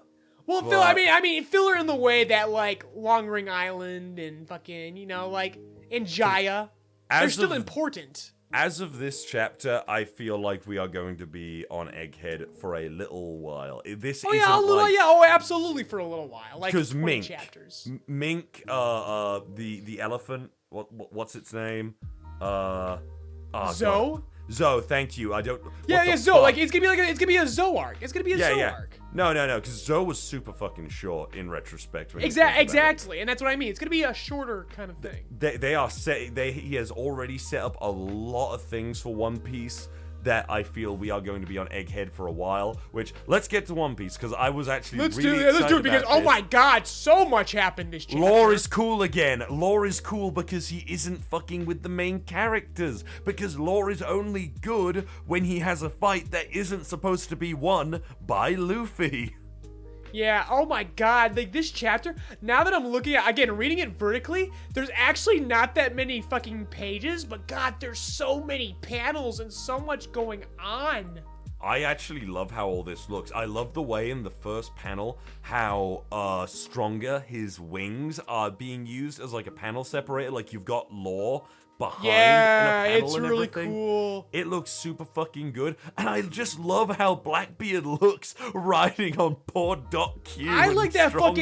Well, filler. I mean, filler in the way that like Long Ring Island and fucking like and Jaya, they're As still of- important. As of this chapter, I feel like we are going to be on Egghead for a little while. This Oh isn't yeah, like... absolutely for a little while, like 'Cause 20 Mink. chapters. Mink, the elephant, what's its name? God. Zoe? Zoe, thank you. I don't. Yeah, Zoe. Fuck? Like it's gonna be a Zoe arc. It's gonna be a Zoe arc. No, because Zoe was super fucking short in retrospect. When you think about Exactly, and that's what I mean. It's gonna be a shorter kind of thing. They are set. He has already set up a lot of things for One Piece that I feel we are going to be on Egghead for a while. Which, let's get to One Piece, because I was actually Let's really do it because, about oh my god, so much happened this chapter. Law is cool again. Law is cool because he isn't fucking with the main characters. Because Law is only good when he has a fight that isn't supposed to be won by Luffy. Yeah, oh my god, like this chapter, now that I'm looking at, again, reading it vertically, there's actually not that many fucking pages, but god, there's so many panels and so much going on. I actually love how all this looks. I love the way in the first panel how Stronger, his wings are being used as like a panel separator, like you've got Law behind in a panel it's and really everything. cool. It looks super fucking good, and I just love how Blackbeard looks riding on poor Doc Q. I like that Stronger.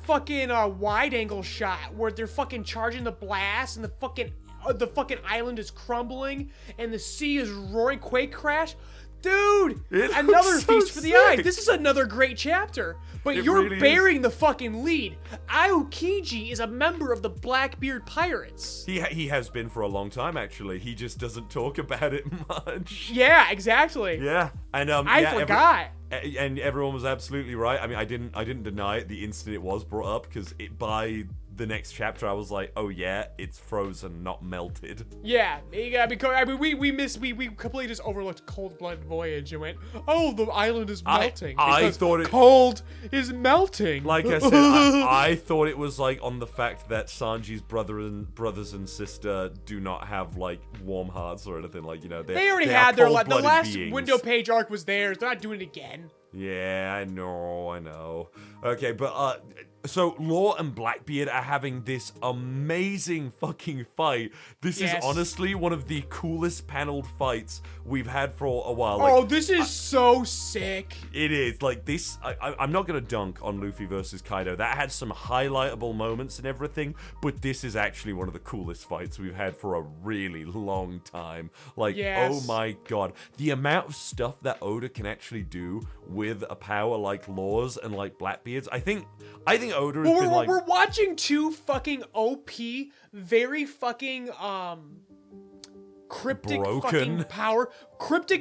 fucking wide angle shot where they're fucking charging the blast and the fucking island is crumbling and the sea is roaring. Quake crash. Dude, It another looks so feast for the eyes. sick. This is another great chapter. But It you're really is. bearing the fucking lead. Aokiji is a member of the Blackbeard Pirates. He has been for a long time, actually. He just doesn't talk about it much. Yeah, exactly. Yeah, and I forgot. And everyone was absolutely right. I mean, I didn't deny it the instant it was brought up, because by the next chapter I was like, oh yeah, it's frozen, not melted. Yeah, because I mean, we completely just overlooked Cold Blood Voyage and went, oh, the island is melting. I because thought it- cold is melting. Like I said, I thought it was like on the fact that Sanji's brothers and sister do not have like warm hearts or anything, like, you know, they already they had are the last cold-blooded beings. window page arc was theirs. They're not doing it again. Yeah, I know. Okay, but so Law and Blackbeard are having this amazing fucking fight. This is honestly one of the coolest paneled fights we've had for a while. Like, oh, this is so sick. it is like this. I'm not gonna dunk on Luffy versus Kaido. That had some highlightable moments and everything, but this is actually one of the coolest fights we've had for a really long time. Like, oh my god, the amount of stuff that Oda can actually do with a power like Law's and like Blackbeard's. I think Oda has been like, we're watching two fucking OP, very fucking cryptic broken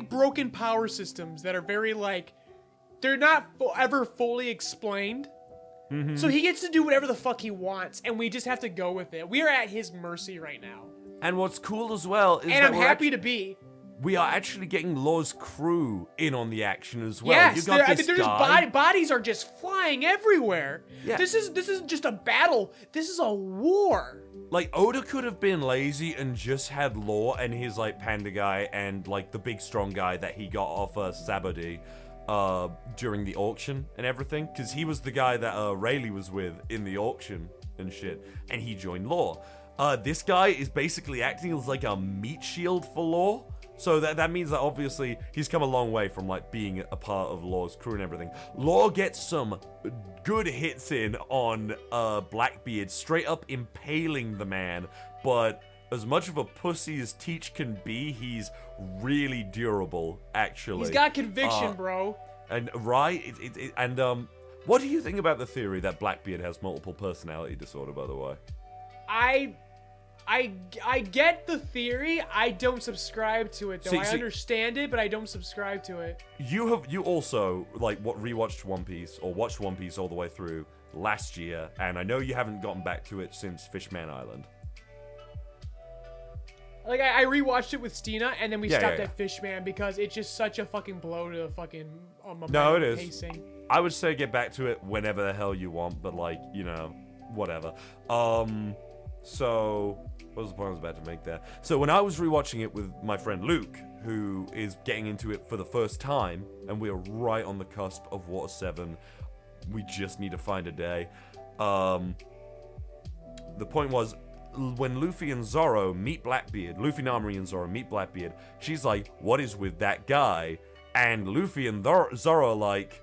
broken power systems that are very like, they're not ever fully explained. Mm-hmm. So he gets to do whatever the fuck he wants, and we just have to go with it. We are at his mercy right now, and what's cool as well is and that I'm happy to be. we are actually getting Law's crew in on the action as well. Yes, you got this guy. bodies are just flying everywhere. Yeah. This isn't just a battle. This is a war. Like, Oda could have been lazy and just had Law and his, like, panda guy and, like, the big strong guy that he got off Sabody during the auction and everything. Because he was the guy that Rayleigh was with in the auction and shit. And he joined Law. This guy is basically acting as, like, a meat shield for Law. So that means that obviously he's come a long way from like being a part of Law's crew and everything. Law gets some good hits in on Blackbeard, straight up impaling the man. But as much of a pussy as Teach can be, he's really durable, actually. He's got conviction, bro. And right, what do you think about the theory that Blackbeard has multiple personality disorder, by the way? I get the theory. I don't subscribe to it though. I understand it, but I don't subscribe to it. You also like rewatched One Piece or watched One Piece all the way through last year, and I know you haven't gotten back to it since Fishman Island. Like I rewatched it with Steena, and then we stopped yeah. at Fishman because it's just such a fucking blow to the fucking No, it is. pacing. I would say get back to it whenever the hell you want, but like, you know, whatever. So what was the point I was about to make there? So when I was rewatching it with my friend Luke, who is getting into it for the first time, and we are right on the cusp of Water 7, we just need to find a day. The point was, when Luffy and Zoro meet Blackbeard, Luffy, Nami, and Zoro meet Blackbeard, she's like, what is with that guy? And Luffy and Zoro are like,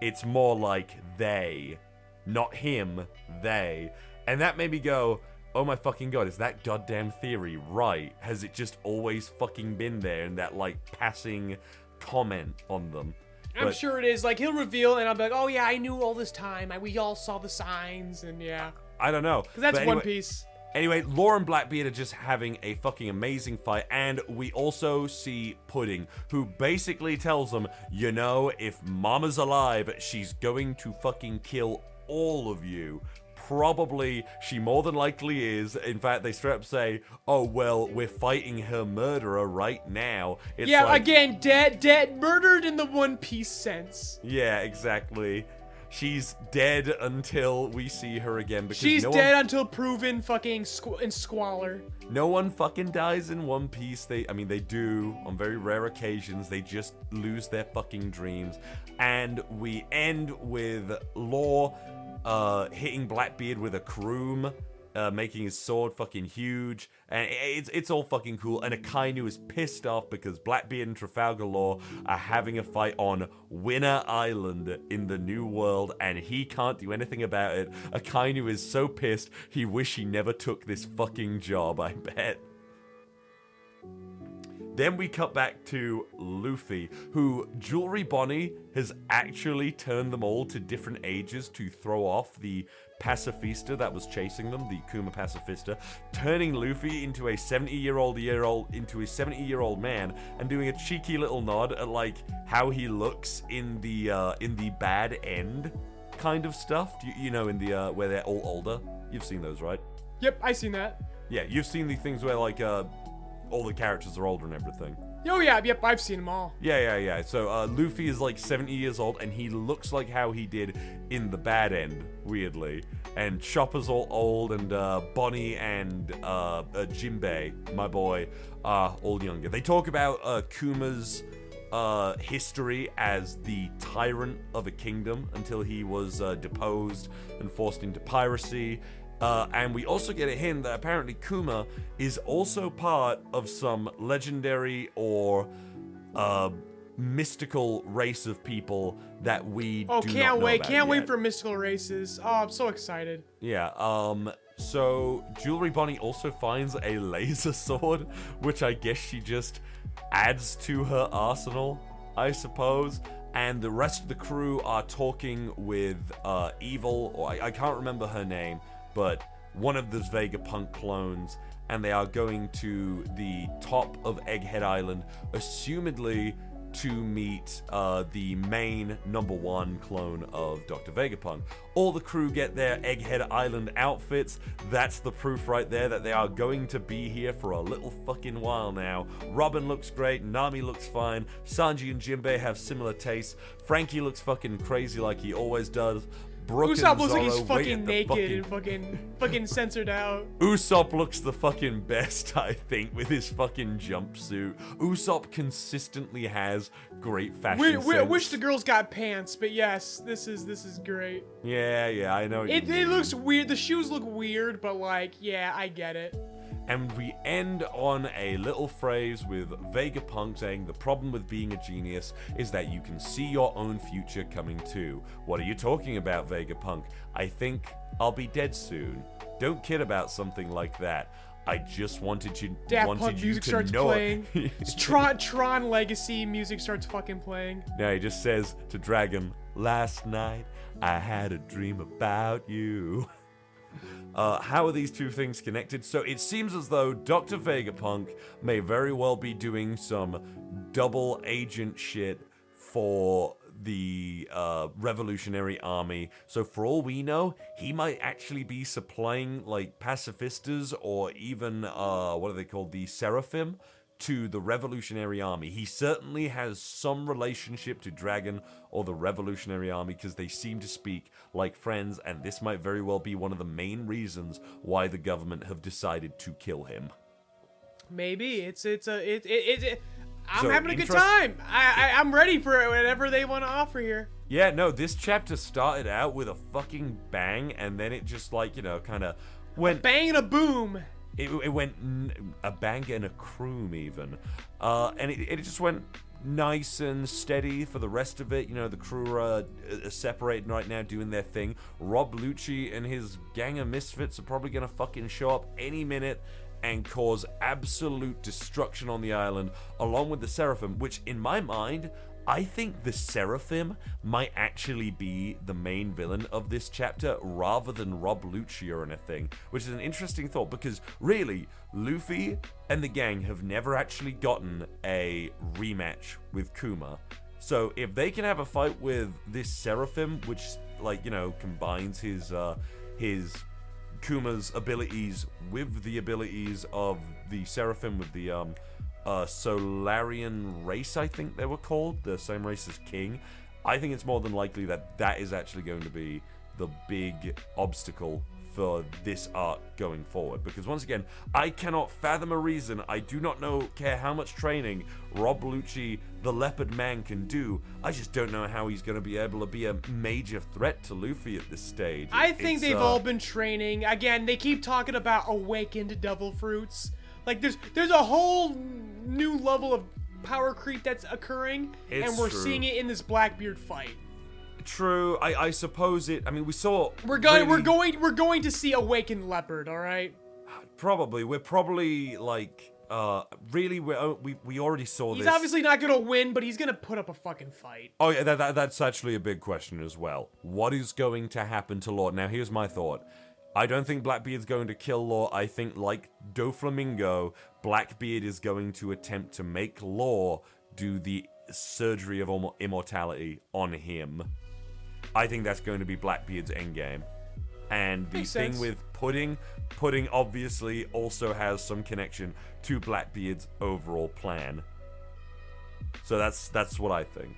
it's more like they, not him, they. And that made me go, oh my fucking god, is that goddamn theory right? Has it just always fucking been there in that, like, passing comment on them? I'm sure it is. Like, he'll reveal, and I'll be like, oh yeah, I knew all this time. We all saw the signs, and yeah. I don't know. Because that's One Piece. Anyway, Law and Blackbeard are just having a fucking amazing fight, and we also see Pudding, who basically tells them, you know, if Mama's alive, she's going to fucking kill all of you. Probably, she more than likely is. In fact, they straight up say, oh, well, we're fighting her murderer right now. It's like, again, dead, murdered in the One Piece sense. Yeah, exactly. She's dead until we see her again. Because she's dead until proven fucking in squalor. No one fucking dies in One Piece. They do on very rare occasions. They just lose their fucking dreams. And we end with Law hitting Blackbeard with a kroom, making his sword fucking huge, and it's all fucking cool. And Akainu is pissed off because Blackbeard and Trafalgar Law are having a fight on Winter Island in the New World, and he can't do anything about it. Akainu is so pissed, he wish he never took this fucking job, I bet. Then we cut back to Luffy, who Jewelry Bonnie has actually turned them all to different ages to throw off the pacifista that was chasing them, the Kuma pacifista, turning Luffy into a 70-year-old man, and doing a cheeky little nod at like how he looks in the bad end kind of stuff. You know, in the where they're all older. You've seen those, right? Yep, I seen that. Yeah, you've seen the things where like all the characters are older and everything. Oh yeah, yep, I've seen them all. Yeah. So Luffy is like 70 years old, and he looks like how he did in the bad end, weirdly. And Chopper's all old, and Bonnie and Jinbei, my boy, are all younger. They talk about Kuma's history as the tyrant of a kingdom until he was deposed and forced into piracy. And we also get a hint that apparently Kuma is also part of some legendary or mystical race of people that we do not know about can't wait yet. for mystical races. Oh, I'm so excited. Yeah, so Jewelry Bonnie also finds a laser sword, which I guess she just adds to her arsenal, I suppose. And the rest of the crew are talking with Evil, or I can't remember her name, but one of the Vegapunk clones, and they are going to the top of Egghead Island, assumedly to meet the main #1 clone of Dr. Vegapunk. All the crew get their Egghead Island outfits. That's the proof right there that they are going to be here for a little fucking while now. Robin looks great, Nami looks fine, Sanji and Jinbei have similar tastes, Frankie looks fucking crazy like he always does. Usopp looks like he's fucking naked and fucking censored out. Usopp looks the fucking best, I think, with his fucking jumpsuit. Usopp consistently has great fashion sense. I wish the girls got pants, but yes, this is great. Yeah, I know. It looks weird. The shoes look weird, but like, yeah, I get it. And we end on a little phrase with Vegapunk saying the problem with being a genius is that you can see your own future coming too. What are you talking about, Vegapunk? I think I'll be dead soon. Don't kid about something like that. I just wanted you music to starts know playing. Tron Legacy music starts fucking playing. Now he just says to Dragon, last night I had a dream about you. How are these two things connected? So it seems as though Dr. Vegapunk may very well be doing some double agent shit for the Revolutionary Army. So for all we know, he might actually be supplying like pacifistas or even what are they called, the Seraphim, to the Revolutionary Army. He certainly has some relationship to Dragon or the Revolutionary Army because they seem to speak like friends, and this might very well be one of the main reasons why the government have decided to kill him. Maybe I'm having a good time. I'm ready for whatever they want to offer here. Yeah, no, this chapter started out with a fucking bang, and then it just like, you know, kind of went... A bang and a boom. It went a bang and a croom even. And it just went nice and steady for the rest of it. You know, the crew are separated right now doing their thing. Rob Lucci and his gang of misfits are probably gonna fucking show up any minute and cause absolute destruction on the island, along with the Seraphim, which in my mind, I think the Seraphim might actually be the main villain of this chapter rather than Rob Lucci or anything, which is an interesting thought because really, Luffy and the gang have never actually gotten a rematch with Kuma. So if they can have a fight with this Seraphim, which, like, you know, combines his Kuma's abilities with the abilities of the Seraphim, with the Solarian race, I think they were called, the same race as King. I think it's more than likely that that is actually going to be the big obstacle for this arc going forward. Because once again, I cannot fathom a reason, I do not care how much training Rob Lucci, the Leopard Man, can do. I just don't know how he's going to be able to be a major threat to Luffy at this stage. I think they've all been training. Again, they keep talking about awakened devil fruits. Like, there's a whole new level of power creep that's occurring, and we're seeing it in this Blackbeard fight. True, I suppose it. I mean, we saw. We're going to see awakened leopard. All right. Probably, we're probably like, really, we already saw this. He's obviously not gonna win, but he's gonna put up a fucking fight. Oh yeah, that's actually a big question as well. What is going to happen to Law? Now, here's my thought. I don't think Blackbeard's going to kill Law. I think, like Doflamingo, Blackbeard is going to attempt to make Law do the surgery of immortality on him. I think that's going to be Blackbeard's endgame. And the thing with Pudding obviously also has some connection to Blackbeard's overall plan. So that's what I think.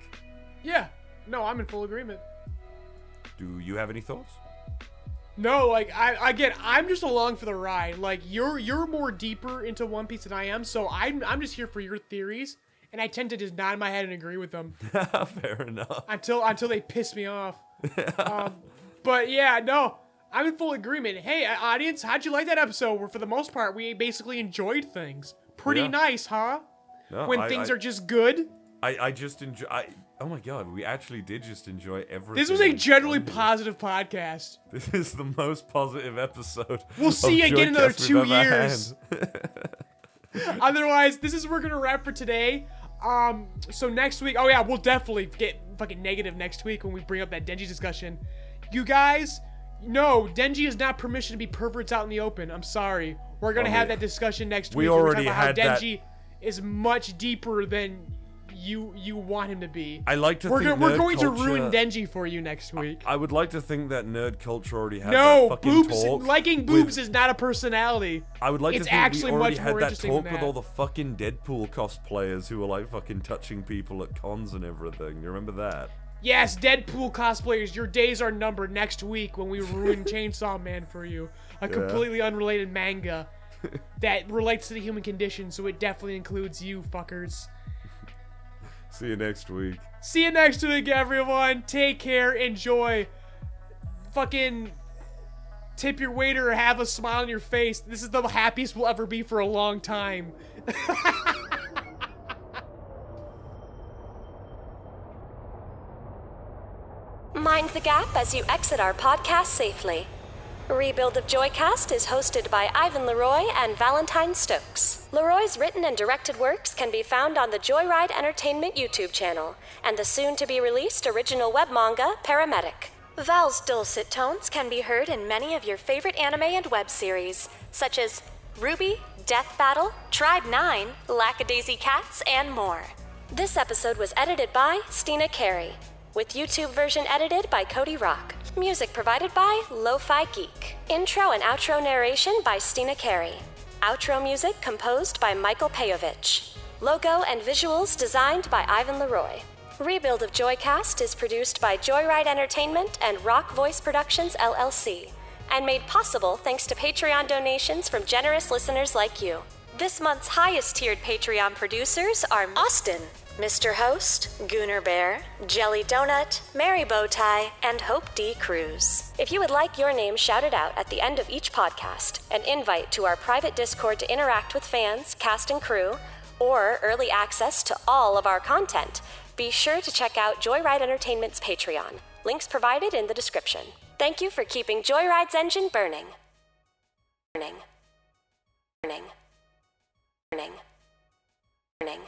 Yeah. No, I'm in full agreement. Do you have any thoughts? No, like, I'm just along for the ride. Like, you're more deeper into One Piece than I am, so I'm just here for your theories, and I tend to just nod my head and agree with them. Fair enough. Until they piss me off. But yeah, no, I'm in full agreement. Hey, audience, how'd you like that episode? Where for the most part, we basically enjoyed things. Pretty nice, huh? No, when things are just good. I just enjoy. Oh my god, we actually did just enjoy everything. This was a generally positive podcast. This is the most positive episode. We'll see you again in another 2 years. Otherwise, this is where we're gonna wrap for today. So next week, oh yeah, we'll definitely get fucking negative next week when we bring up that Denji discussion. You guys, no, Denji is not permission to be perverts out in the open. I'm sorry. We're gonna have that discussion next week. We already had that. Denji is much deeper than you want him to be. I like to we're think we're going to ruin Denji for you next week. I would like to think that nerd culture already had that fucking talk. Liking boobs is not a personality. I would like to think actually we already much had more that interesting talk than with that. all the fucking Deadpool cosplayers who were like fucking touching people at cons and everything. You remember that? Yes, Deadpool cosplayers, your days are numbered next week when we ruin Chainsaw Man for you. A completely unrelated manga that relates to the human condition, so it definitely includes you fuckers. See you next week. See you next week, everyone. Take care. Enjoy. Fucking tip your waiter or have a smile on your face. This is the happiest we'll ever be for a long time. Mind the gap as you exit our podcast safely. Rebuild of Joycast is hosted by Ivan LeRoy and Valentine Stokes. LeRoy's written and directed works can be found on the Joyride Entertainment YouTube channel and the soon-to-be-released original web manga, Paramedic. Val's dulcet tones can be heard in many of your favorite anime and web series, such as Ruby, Death Battle, Tribe 9, Lackadaisy Cats, and more. This episode was edited by Steena Carey, with YouTube version edited by Cody Rock. Music provided by Lofi Geek. Intro and outro narration by Steena Carey. Outro music composed by Michael Pejovich. Logo and visuals designed by Ivan LeRoy. Rebuild of Joycast is produced by Joyride Entertainment and Rock Voice Productions LLC, and made possible thanks to Patreon donations from generous listeners like you. This month's highest tiered Patreon producers are Austin, Mr. Host, Gooner Bear, Jelly Donut, Mary Bowtie, and Hope D. Cruz. If you would like your name shouted out at the end of each podcast, an invite to our private Discord to interact with fans, cast, and crew, or early access to all of our content, be sure to check out Joyride Entertainment's Patreon. Links provided in the description. Thank you for keeping Joyride's engine burning. Burning. Burning. Burning. Burning.